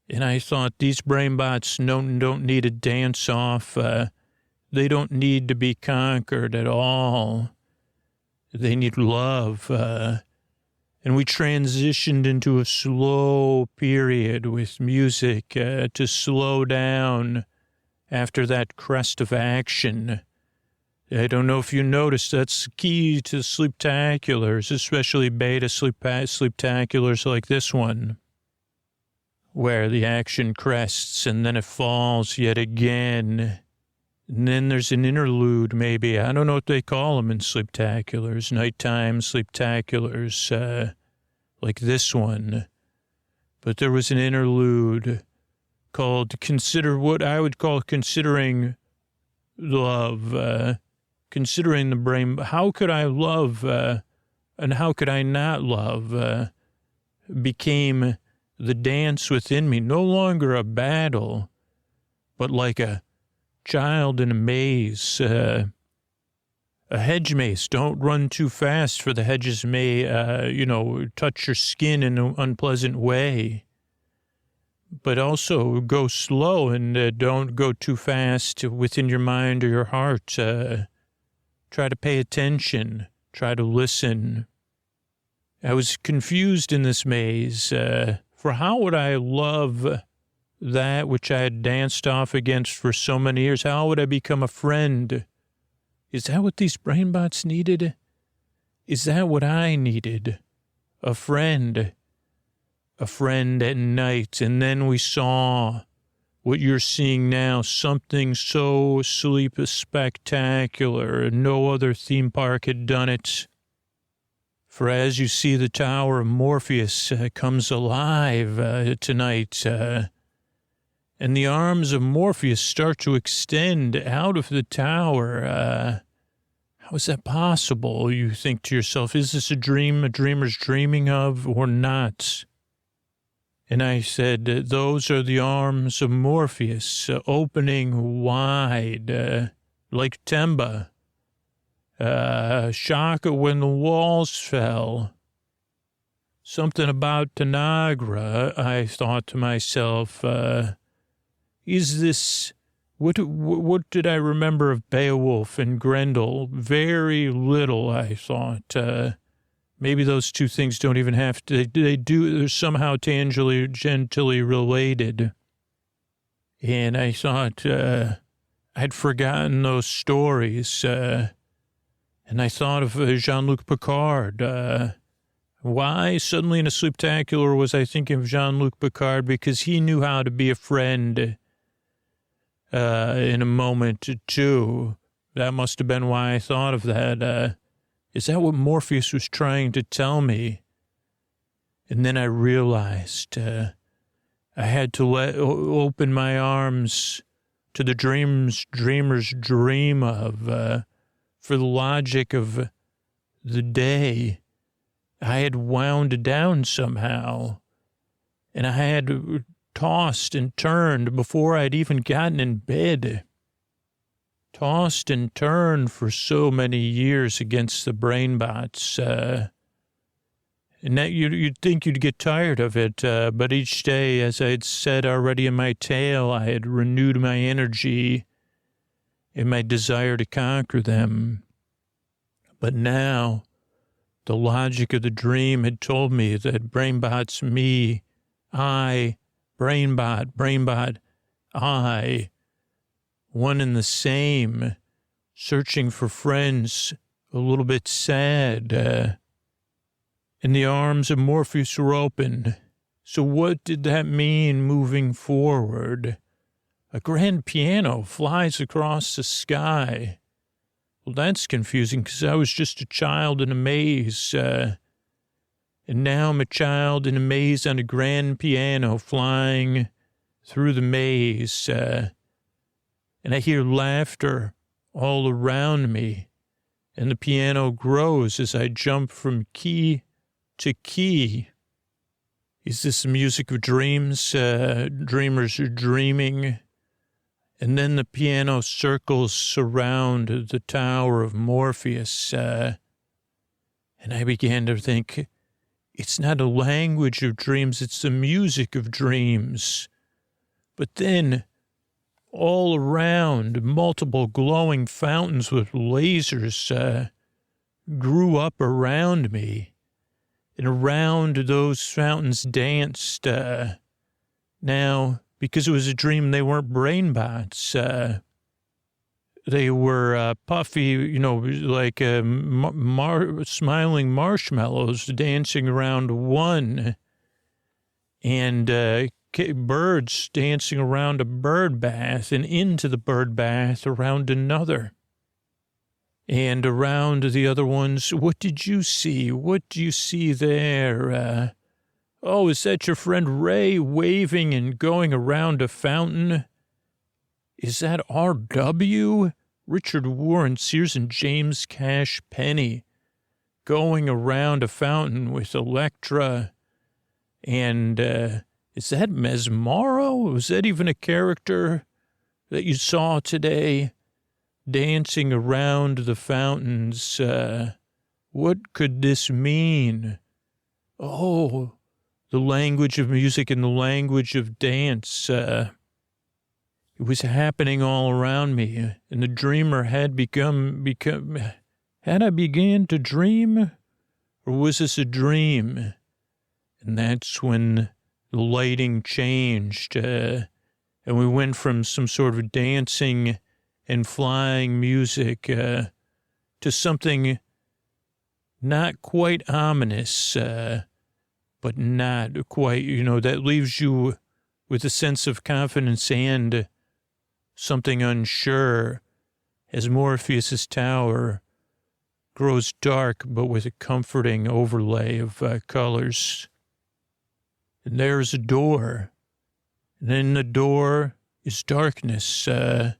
And I thought, these BrainBots don't need a dance-off. They don't need to be conquered at all. They need love. And we transitioned into a slow period with music to slow down after that crest of action. I don't know if you noticed, that's key to sleeptaculars, especially beta sleeptaculars like this one, where the action crests and then it falls yet again. And then there's an interlude, maybe. I don't know what they call them in sleeptaculars, nighttime sleeptaculars, like this one. But there was an interlude called what I would call considering love, considering the brain. How could I love and how could I not love became the dance within me, no longer a battle, but like a child in a maze, a hedge maze. Don't run too fast, for the hedges may, touch your skin in an unpleasant way. But also go slow and don't go too fast within your mind or your heart. Try to pay attention. Try to listen. I was confused in this maze, for how would I love that which I had danced off against for so many years? How would I become a friend? Is that what these BrainBots needed? Is that what I needed? A friend a friend at night. And then we saw what you're seeing now, something so sleep spectacular. No other theme park had done it. For as you see, the Tower of Morpheus comes alive tonight. And the arms of Morpheus start to extend out of the tower. How is that possible? You think to yourself, is this a dream a dreamer's dreaming of or not? And I said, those are the arms of Morpheus opening wide, like Temba. Shaka when the walls fell. Something about Tanagra, I thought to myself, is this, what did I remember of Beowulf and Grendel? Very little, I thought. Maybe those two things don't even have to, they're somehow gently related. And I thought, I'd forgotten those stories. And I thought of Jean-Luc Picard. Why suddenly in a Sleeptacular was I thinking of Jean-Luc Picard? Because he knew how to be a friend in a moment too. That must have been why I thought of that. Is that what Morpheus was trying to tell me? And then I realized I had to open my arms to the dreamers dream of, for the logic of the day. I had wound down somehow, and I had tossed and turned before I'd even gotten in bed. Tossed and turned for so many years against the brain bots. And that you'd think you'd get tired of it, but each day, as I had said already in my tale, I had renewed my energy and my desire to conquer them. But now, the logic of the dream had told me that BrainBot's me, I, BrainBot, I, one and the same, searching for friends, a little bit sad, and the arms of Morpheus were open. So what did that mean moving forward? A grand piano flies across the sky. Well, that's confusing because I was just a child in a maze, and now I'm a child in a maze on a grand piano flying through the maze, and I hear laughter all around me, and the piano grows as I jump from key to key. Is this the music of dreams? Dreamers are dreaming. And then the piano circles surround the Tower of Morpheus, and I began to think, it's not a language of dreams, it's the music of dreams. But then, all around, multiple glowing fountains with lasers grew up around me. And around those fountains danced. Now, because it was a dream, they weren't brain bots. They were puffy, like smiling marshmallows dancing around one. And birds dancing around a bird bath and into the bird bath around another. And around the other ones, what did you see? What do you see there? Oh, is that your friend Ray waving and going around a fountain? Is that R.W.? Richard Warren, Sears and James Cash Penny, going around a fountain with Electra. And is that Mesmero? Was that even a character that you saw today dancing around the fountains? What could this mean? Oh, the language of music and the language of dance. It was happening all around me, and the dreamer had had I began to dream, or was this a dream? And that's when the lighting changed, and we went from some sort of dancing and flying music to something not quite ominous, but not quite, that leaves you with a sense of confidence and something unsure as Morpheus's tower grows dark, but with a comforting overlay of colors. And there's a door, and in the door is darkness, but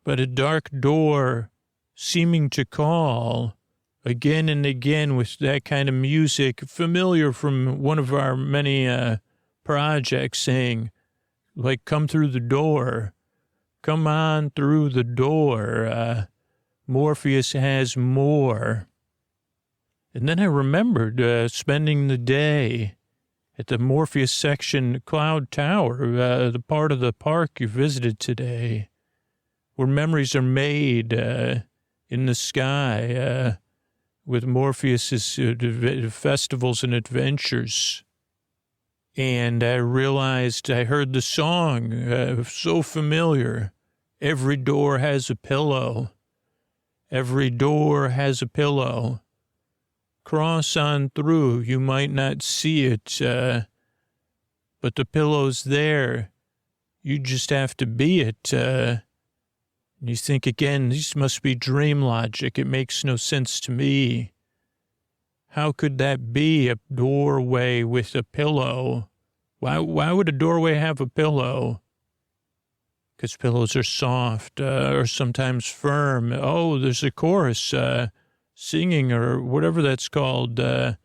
a dark door seeming to call again and again with that kind of music familiar from one of our many projects, saying, like, come through the door, come on through the door, Morpheus has more. And then I remembered spending the day at the Morpheus section Cloud Tower, the part of the park you visited today, where memories are made in the sky with Morpheus's festivals and adventures. And I realized I heard the song, so familiar. Every door has a pillow. Every door has a pillow. Cross on through, you might not see it, but the pillow's there. You just have to be it. And you think again, this must be dream logic. It makes no sense to me. How could that be a doorway with a pillow? Why would a doorway have a pillow? Because pillows are soft or sometimes firm. Oh, there's a chorus singing or whatever that's called. They're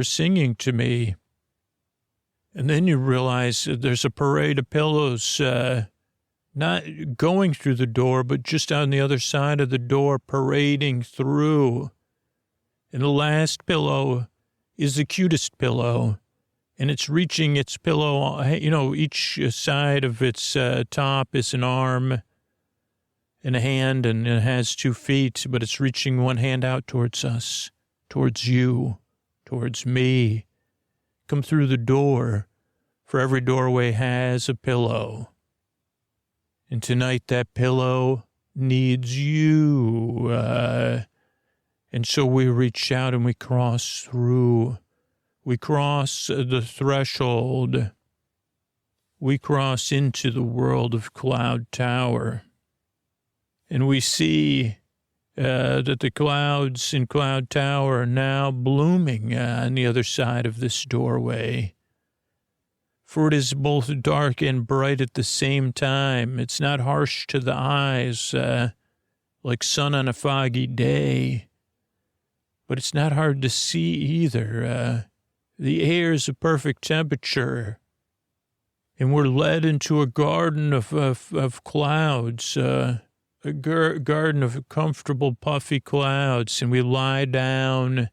singing to me. And then you realize there's a parade of pillows not going through the door, but just on the other side of the door, parading through. And the last pillow is the cutest pillow. And it's reaching its pillow, each side of its top is an arm and a hand, and it has 2 feet, but it's reaching one hand out towards us, towards you, towards me. Come through the door, for every doorway has a pillow. And tonight that pillow needs you. And so we reach out and we cross through. We cross the threshold. We cross into the world of Cloud Tower. And we see that the clouds in Cloud Tower are now blooming on the other side of this doorway. For it is both dark and bright at the same time. It's not harsh to the eyes like sun on a foggy day. But it's not hard to see either. The air is a perfect temperature, and we're led into a garden of clouds, a garden of comfortable, puffy clouds, and we lie down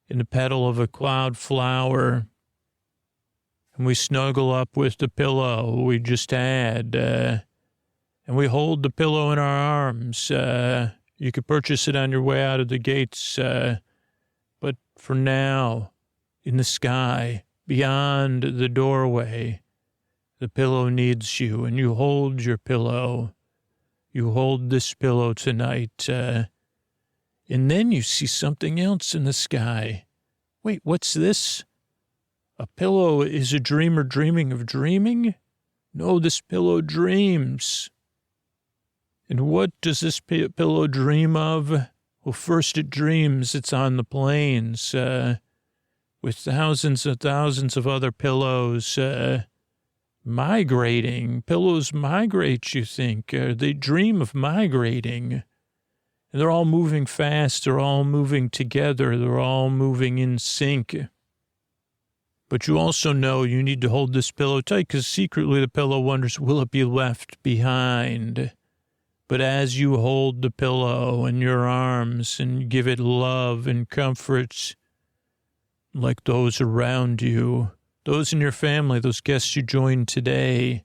in the petal of a cloud flower, and we snuggle up with the pillow we just had, and we hold the pillow in our arms. You could purchase it on your way out of the gates, but for now, in the sky, beyond the doorway, the pillow needs you, and you hold your pillow. You hold this pillow tonight, and then you see something else in the sky. Wait, what's this? A pillow is a dreamer dreaming of dreaming? No, this pillow dreams. And what does this pillow dream of? Well, first it dreams it's on the plains, with thousands and thousands of other pillows migrating. Pillows migrate, you think. They dream of migrating. And they're all moving fast. They're all moving together. They're all moving in sync. But you also know you need to hold this pillow tight because secretly the pillow wonders, will it be left behind? But as you hold the pillow in your arms and give it love and comfort, like those around you, those in your family, those guests you joined today,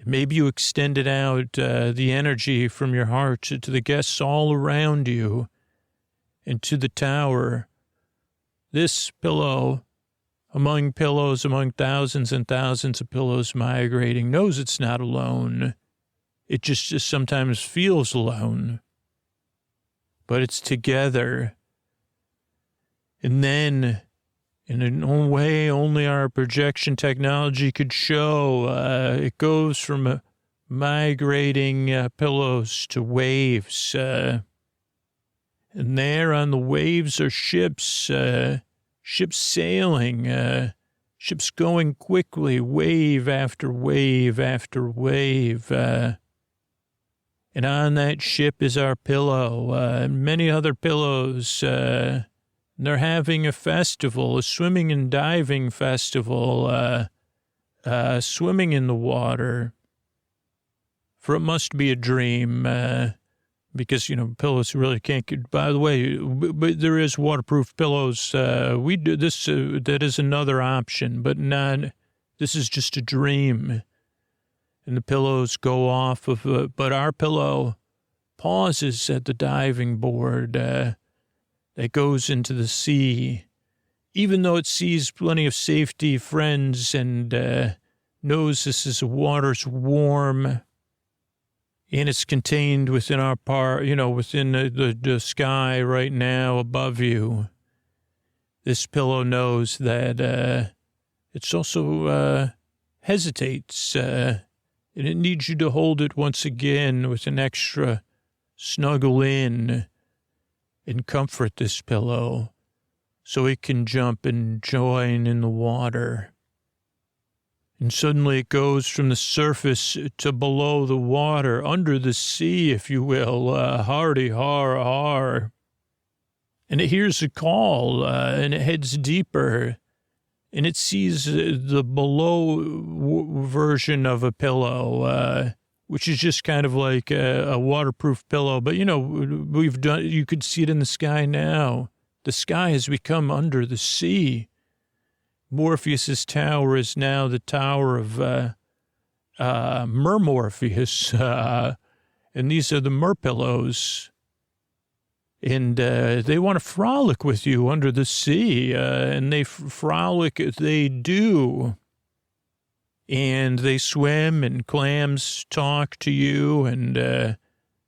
maybe you extended out the energy from your heart to the guests all around you and to the tower. This pillow, among pillows, among thousands and thousands of pillows migrating, knows it's not alone. It just sometimes feels alone, but it's together. And then in a way only our projection technology could show. It goes from migrating pillows to waves. And there on the waves are ships, ships sailing, ships going quickly, wave after wave after wave. And on that ship is our pillow, and many other pillows. They're having a festival, a swimming and diving festival, swimming in the water. For it must be a dream, because, pillows really can't get, by the way, but there is waterproof pillows. We do this, that is another option, but this is just a dream. And the pillows go off of, but our pillow pauses at the diving board that goes into the sea, even though it sees plenty of safety friends and knows this water's warm and it's contained within our within the sky right now above you. This pillow knows that it's also hesitates. And it needs you to hold it once again with an extra snuggle in and comfort this pillow so it can jump and join in the water. And suddenly it goes from the surface to below the water, under the sea, if you will, hardy har har. And it hears a call, and it heads deeper. And it sees the below version of a pillow, which is just kind of like a waterproof pillow. But, you could see it in the sky now. The sky has become under the sea. Morpheus's tower is now the tower of Mermorpheus. And these are the merpillows. And they want to frolic with you under the sea, and they frolic, they do. And they swim, and clams talk to you, and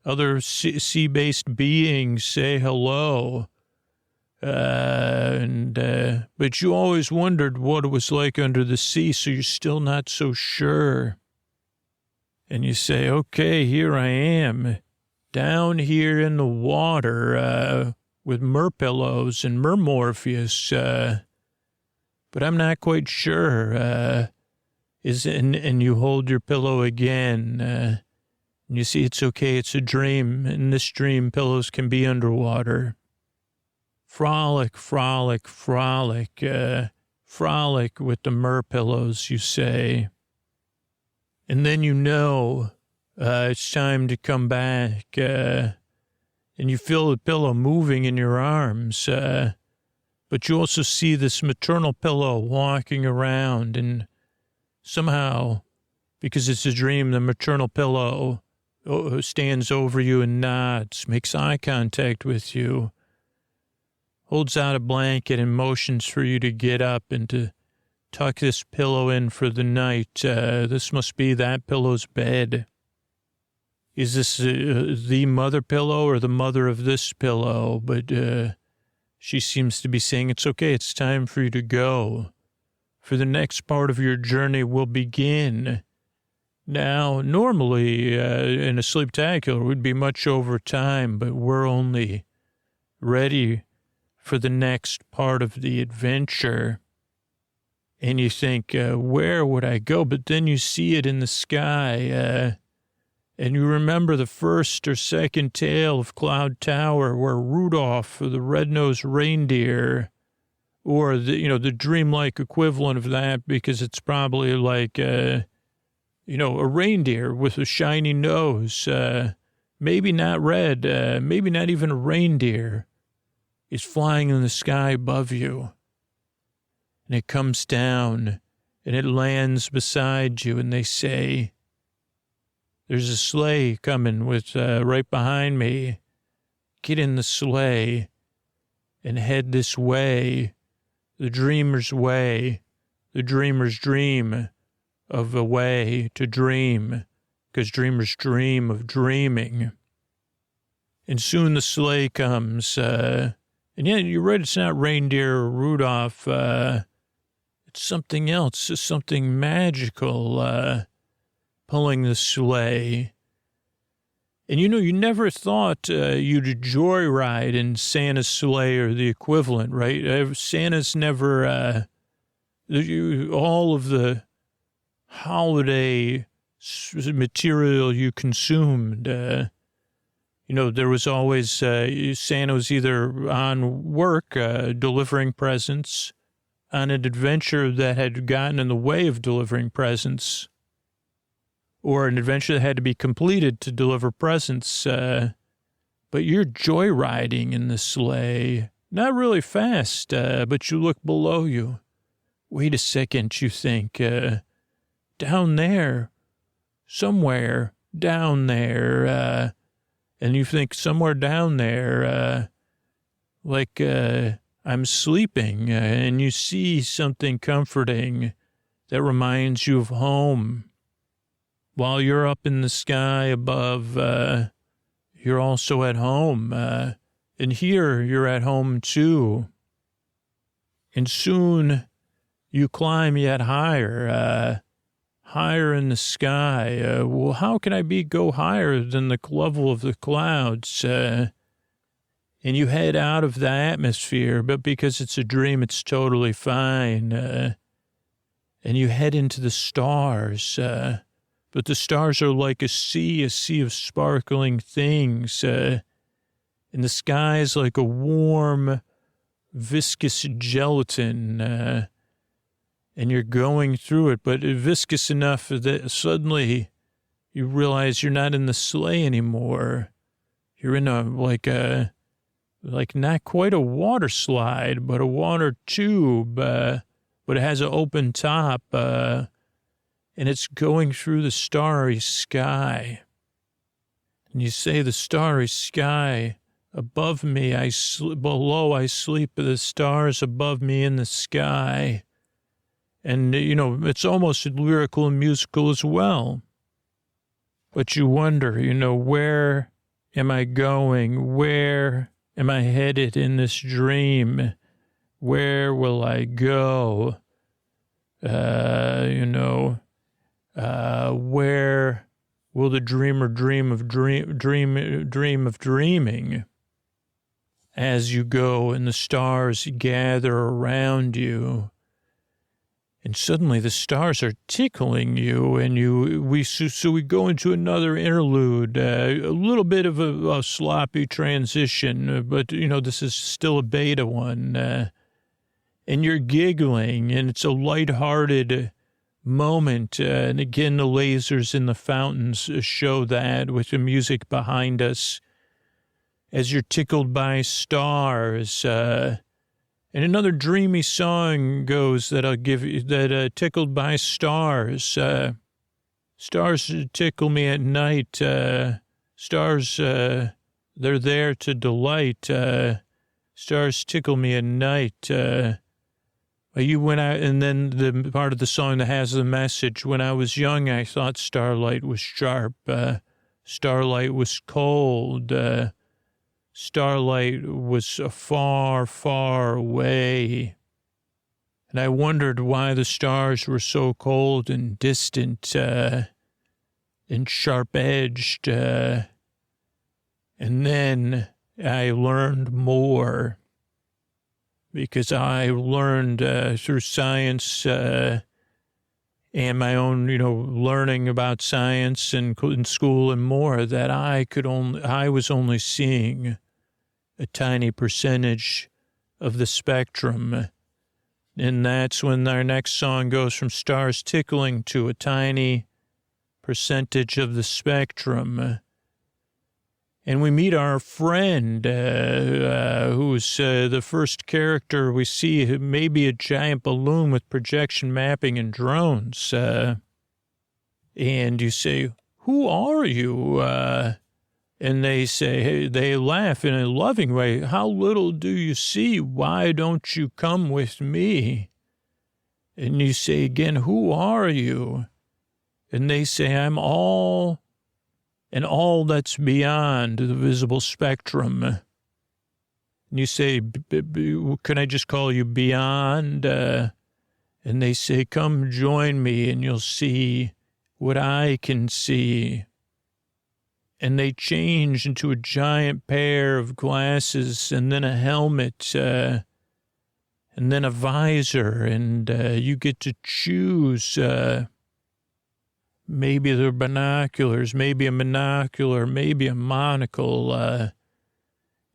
other sea-based beings say hello. But you always wondered what it was like under the sea, so you're still not so sure. And you say, okay, here I am. Down here in the water with merpillows and Mermorpheus, but I'm not quite sure. And you hold your pillow again, and you see it's okay, it's a dream. In this dream, pillows can be underwater. Frolic, frolic, frolic, frolic with the merpillows, you say. And then it's time to come back, and you feel the pillow moving in your arms, but you also see this maternal pillow walking around, and somehow, because it's a dream, the maternal pillow stands over you and nods, makes eye contact with you, holds out a blanket and motions for you to get up and to tuck this pillow in for the night. This must be that pillow's bed. Is this the mother pillow or the mother of this pillow? But she seems to be saying, it's okay, it's time for you to go. For the next part of your journey will begin. Now, normally in a sleeptacular, we'd be much over time, but we're only ready for the next part of the adventure. And you think, where would I go? But then you see it in the sky, and you remember the first or second tale of Cloud Tower where Rudolph, the red-nosed reindeer, or the dreamlike equivalent of that, because it's probably like, a reindeer with a shiny nose, maybe not red, maybe not even a reindeer, is flying in the sky above you. And it comes down, and it lands beside you, and they say, there's a sleigh coming with right behind me. Get in the sleigh and head this way, the dreamer's way, the dreamer's dream of a way to dream, because dreamers dream of dreaming. And soon the sleigh comes, and And yeah, you're right, it's not reindeer or Rudolph. It's something else, it's something magical pulling the sleigh. And you never thought you'd joyride in Santa's sleigh or the equivalent, right? Santa's never, all of the holiday material you consumed, there was always, Santa was either on work, delivering presents, on an adventure that had gotten in the way of delivering presents, or an adventure that had to be completed to deliver presents. But you're joyriding in the sleigh, not really fast, but you look below you. Wait a second, you think, down there, somewhere down there, and you think somewhere down there, I'm sleeping, and you see something comforting that reminds you of home. While you're up in the sky above, you're also at home. And here you're at home too. And soon you climb yet higher, higher in the sky. Well, how can I go higher than the level of the clouds? And you head out of the atmosphere, but because it's a dream, it's totally fine. And you head into the stars. But the stars are like a sea of sparkling things. And the sky is like a warm, viscous gelatin. And you're going through it, but viscous enough that suddenly you realize you're not in the sleigh anymore. You're in not quite a water slide, but a water tube, but it has an open top, and it's going through the starry sky. And you say, the starry sky above me, below I sleep, the stars above me in the sky. And, it's almost lyrical and musical as well. But you wonder, where am I going? Where am I headed in this dream? Where will I go? Where will the dreamer dream of dreaming? As you go and the stars gather around you, and suddenly the stars are tickling you, and we go into another interlude, a little bit of a sloppy transition, but this is still a beta one, and you're giggling, and it's a lighthearted moment, and again the lasers in the fountains show that with the music behind us, as you're tickled by stars. And another dreamy song goes that I'll give you, that tickled by stars. Stars tickle me at night. Stars, they're there to delight. Stars tickle me at night. You went out, and then the part of the song that has the message, when I was young, I thought starlight was sharp. Starlight was cold. Starlight was far, far away. And I wondered why the stars were so cold and distant and sharp-edged. And then I learned more, because I learned through science and my own, learning about science and in school and more, that I was only seeing a tiny percentage of the spectrum. And that's when our next song goes from stars tickling to a tiny percentage of the spectrum. And we meet our friend, who's the first character we see, maybe a giant balloon with projection mapping and drones. And you say, who are you? And they say, hey, they laugh in a loving way. How little do you see? Why don't you come with me? And you say again, who are you? And they say, I'm all, and all that's beyond the visible spectrum. And you say, can I just call you Beyond? And they say, come join me and you'll see what I can see. And they change into a giant pair of glasses and then a helmet and then a visor. And you get to choose maybe they're binoculars, maybe a monocular, maybe a monocle.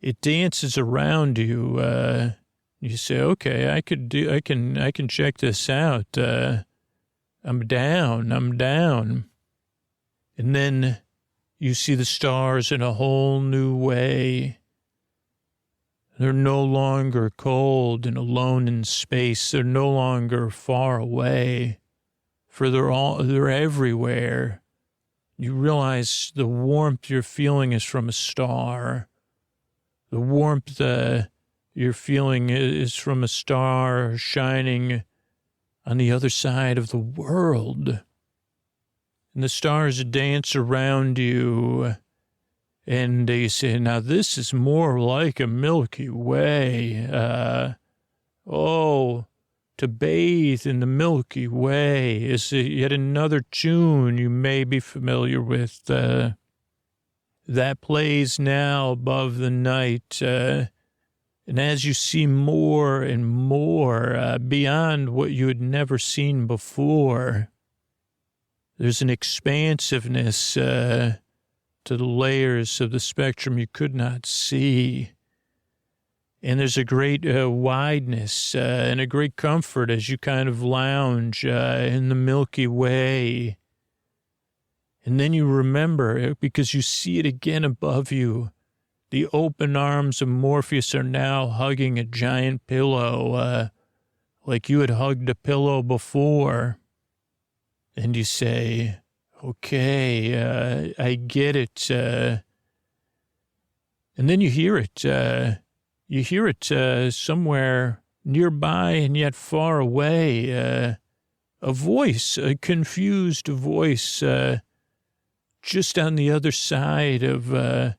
It dances around you. You say, okay, I can check this out. I'm down. And then you see the stars in a whole new way. They're no longer cold and alone in space. They're no longer far away, for they're everywhere. You realize the warmth you're feeling is from a star. The warmth you're feeling is from a star shining on the other side of the world. And the stars dance around you, and they say, now this is more like a Milky Way. To bathe in the Milky Way is yet another tune you may be familiar with. That plays now above the night. And as you see more and more beyond what you had never seen before, there's an expansiveness to the layers of the spectrum you could not see. And there's a great wideness and a great comfort as you kind of lounge in the Milky Way. And then you remember, because you see it again above you, the open arms of Morpheus are now hugging a giant pillow, like you had hugged a pillow before. And you say, okay, I get it. And then you hear it. You hear it somewhere nearby and yet far away. A voice, a confused voice, just on the other side of the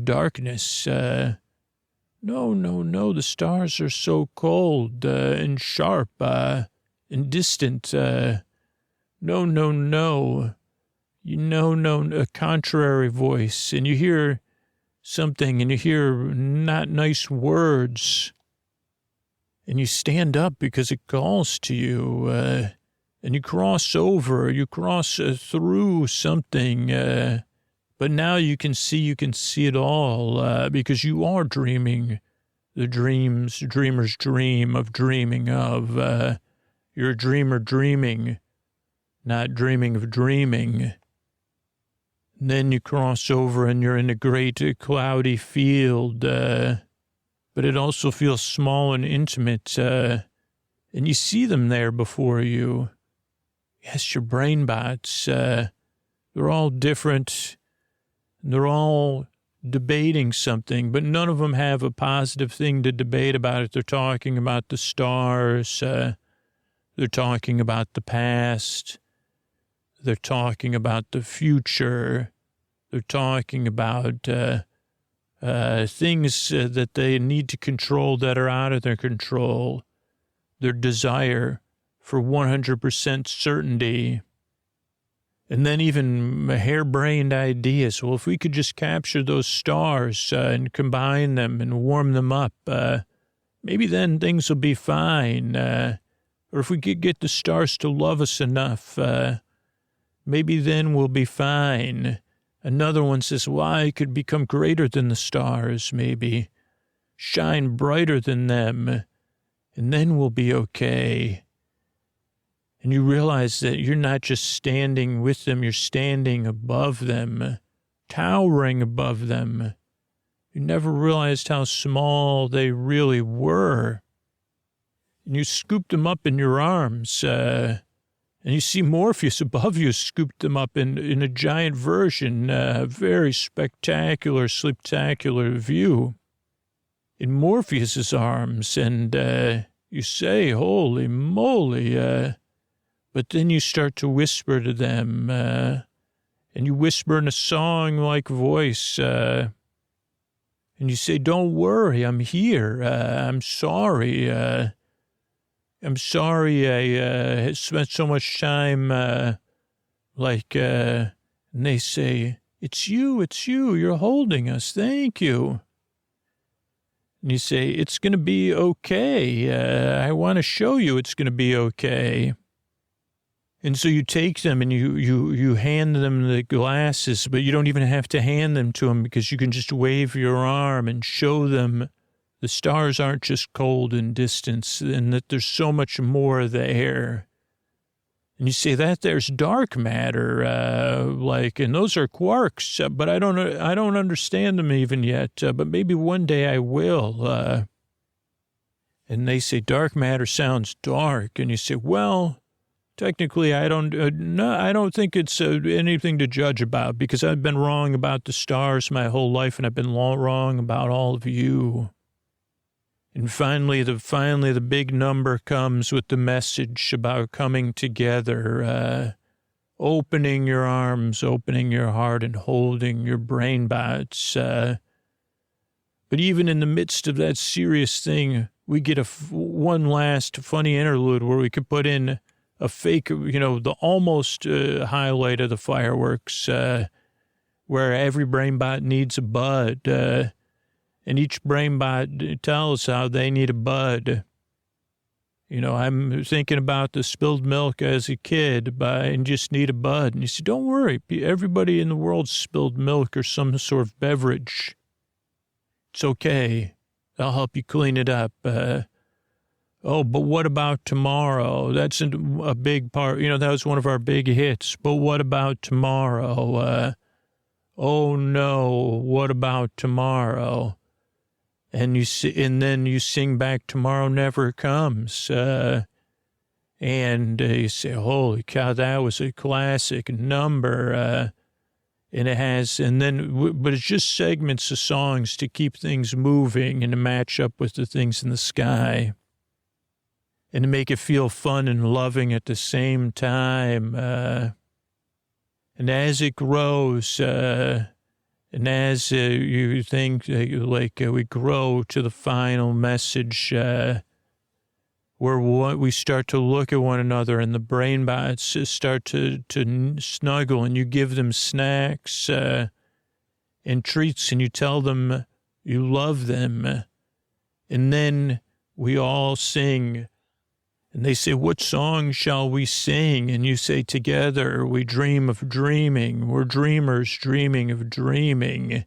darkness. No, the stars are so cold and sharp and distant. No. A contrary voice. And you hear something, and you hear not nice words. And you stand up because it calls to you. And you cross through something. But now you can see it all because you are dreaming the dreamers dream of dreaming of. You're a dreamer dreaming, not dreaming of dreaming. And then you cross over and you're in a great cloudy field, but it also feels small and intimate. And you see them there before you. Yes, your brain bots. They're all different. They're all debating something, but none of them have a positive thing to debate about it. They're talking about the stars. They're talking about the past. They're talking about the future. They're talking about things that they need to control that are out of their control. Their desire for 100% certainty. And then even harebrained ideas. Well, if we could just capture those stars and combine them and warm them up, maybe then things will be fine. Or if we could get the stars to love us enough, maybe then we'll be fine. Another one says, well, I could become greater than the stars, maybe. Shine brighter than them, and then we'll be okay. And you realize that you're not just standing with them, you're standing above them, towering above them. You never realized how small they really were. And you scooped them up in your arms, and you see Morpheus above you scooped them up in a giant version, very spectacular view in Morpheus's arms. And you say, holy moly, but then you start to whisper to them, and you whisper in a song-like voice, and And you say, don't worry, I'm here. I'm sorry. I'm sorry I spent so much time, and they say, it's you, you're holding us, thank you. And you say, it's going to be okay. I want to show you it's going to be okay. And so you take them and you hand them the glasses, but you don't even have to hand them to them because you can just wave your arm and show them the stars aren't just cold and distant and that there's so much more there. And you say that there's dark matter, and those are quarks, but I don't understand them even yet, but maybe one day I will. And they say dark matter sounds dark. And you say, well, technically, I don't think it's anything to judge about because I've been wrong about the stars my whole life, and I've been wrong about all of you. And finally, the big number comes with the message about coming together, opening your arms, opening your heart, and holding your brain bots. But even in the midst of that serious thing, we get one last funny interlude where we could put in a fake, the almost highlight of the fireworks, where every brain bot needs a bud. And each brain bot tells how they need a bud. I'm thinking about the spilled milk as a kid and just need a bud. And you say, don't worry, everybody in the world spilled milk or some sort of beverage. It's okay. I'll help you clean it up. But what about tomorrow? That's a big part. That was one of our big hits. But what about tomorrow? Oh, no, what about tomorrow? And then you sing back, tomorrow never comes. And you say, holy cow, that was a classic number. And it has, but it's just segments of songs to keep things moving and to match up with the things in the sky. And to make it feel fun and loving at the same time. And as it grows, and as you think, we grow to the final message, where we start to look at one another and the brain bots start to snuggle, and you give them snacks and treats, and you tell them you love them. And then we all sing. And they say, what song shall we sing? And you say, together we dream of dreaming. We're dreamers dreaming of dreaming.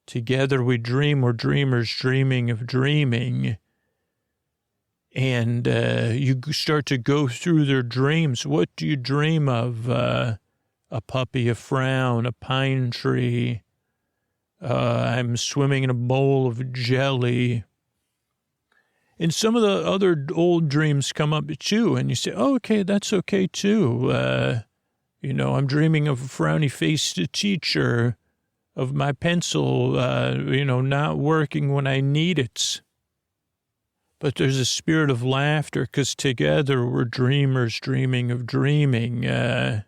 Together we dream, we're dreamers dreaming of dreaming. And you start to go through their dreams. What do you dream of? A puppy, a frown, a pine tree. I'm swimming in a bowl of jelly. And some of the other old dreams come up too, and you say, oh, okay, that's okay too. I'm dreaming of a frowny-faced teacher, of my pencil, not working when I need it. But there's a spirit of laughter because together we're dreamers dreaming of dreaming. And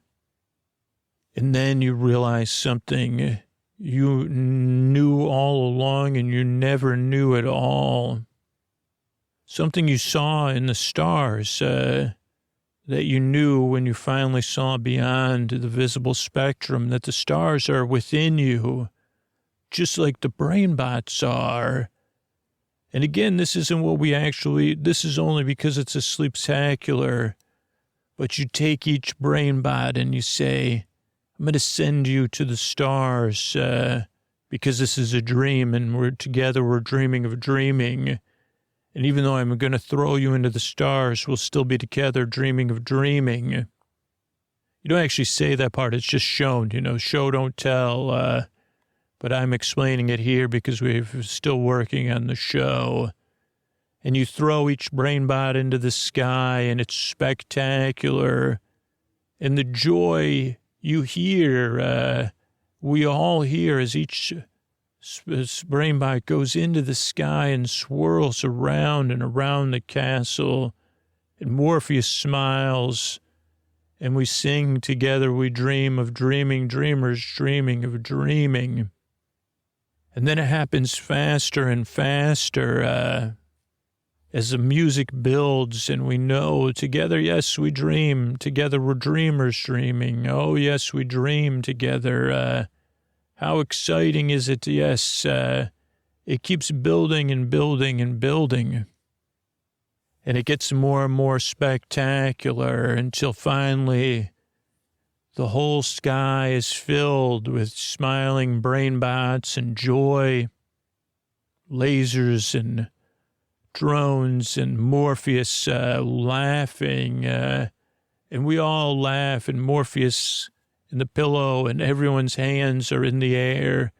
then you realize something you knew all along and you never knew at all. Something you saw in the stars that you knew when you finally saw beyond the visible spectrum, that the stars are within you, just like the brain bots are. And again, this isn't what this is only because it's a sleeptacular, but you take each brain bot and you say, I'm going to send you to the stars because this is a dream and we're dreaming of dreaming. And even though I'm going to throw you into the stars, we'll still be together dreaming of dreaming. You don't actually say that part. It's just shown, show, don't tell. But I'm explaining it here because we're still working on the show. And you throw each brain bot into the sky, and it's spectacular. And the joy you hear, we all hear as each brain bot goes into the sky and swirls around and around the castle, and Morpheus smiles, and we sing together, we dream of dreaming, dreamers dreaming of dreaming. And then it happens faster and faster as the music builds, and we know together, yes, we dream. Together we're dreamers dreaming. Oh, yes, we dream together. How exciting is it? Yes, it keeps building and building and building. And it gets more and more spectacular until finally the whole sky is filled with smiling brain bots and joy, lasers and drones and Morpheus laughing. And we all laugh, and Morpheus in the pillow, and everyone's hands are in the air,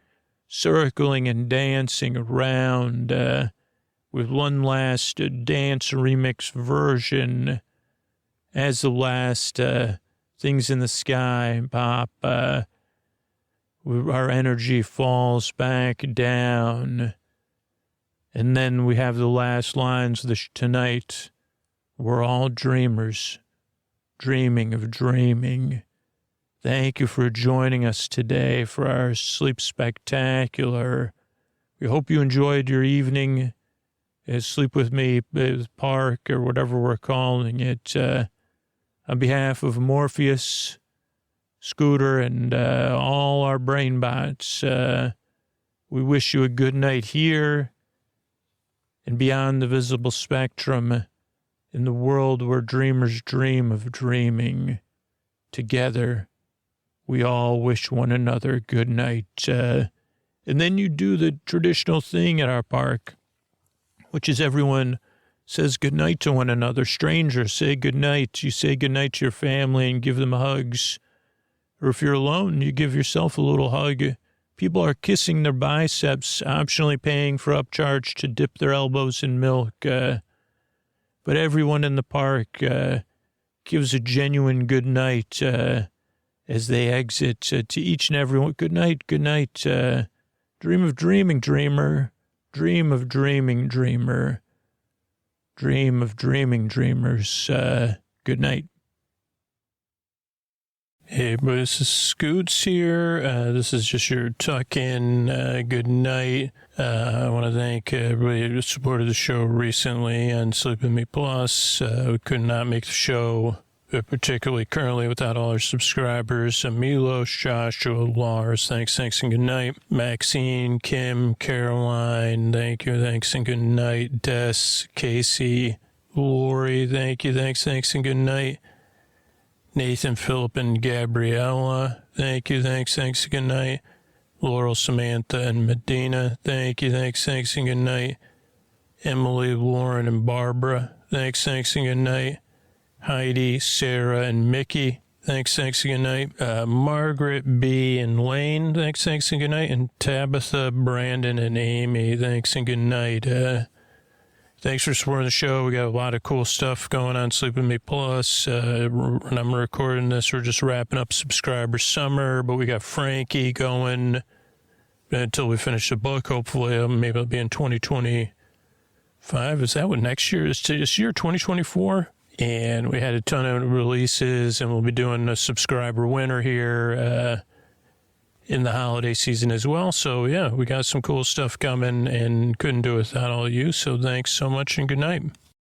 circling and dancing around with one last dance remix version as the last things in the sky pop. Our energy falls back down. And then we have the last lines of tonight. We're all dreamers, dreaming of dreaming. Thank you for joining us today for our Sleep Spectacular. We hope you enjoyed your evening. Sleep With Me Park, or whatever we're calling it. On behalf of Morpheus, Scooter, and all our brain bots, we wish you a good night here and beyond the visible spectrum, in the world where dreamers dream of dreaming. Together, we all wish one another good night. And then you do the traditional thing at our park, which is everyone says goodnight to one another. Strangers say goodnight. You say goodnight to your family and give them hugs. Or if you're alone, you give yourself a little hug. People are kissing their biceps, optionally paying for upcharge to dip their elbows in milk. But everyone in the park gives a genuine good night as they exit to each and everyone. Good night, good night. Dream of dreaming, dreamer. Dream of dreaming, dreamer. Dream of dreaming, dreamers. Good night. Hey, everybody, this is Scoots here. This is just your tuck-in good night. I want to thank everybody who supported the show recently on Sleep With Me Plus. We could not make the show, particularly currently, without all our subscribers. Milos, Joshua, Lars, thanks, and good night. Maxine, Kim, Caroline, thank you, thanks, and good night. Des, Casey, Lori, thank you, thanks, and good night. Nathan, Philip, and Gabriella, thank you, thanks, and good night. Laurel, Samantha, and Medina, thank you, thanks, and good night. Emily, Lauren, and Barbara, thanks, and good night. Heidi, Sarah, and Mickey, thanks, and good night. Margaret, B, and Lane, thanks, and good night. And Tabitha, Brandon, and Amy, thanks, and good night. Thanks for supporting the show. We got a lot of cool stuff going on Sleep With Me Plus. When I'm recording this, we're just wrapping up subscriber summer, but we got Frankie going until we finish the book. Hopefully, maybe it'll be in 2025. Is that what next year is? This year, 2024? And we had a ton of releases, and we'll be doing a subscriber winner here in the holiday season as well. So, yeah, we got some cool stuff coming and couldn't do it without all of you. So thanks so much and good night.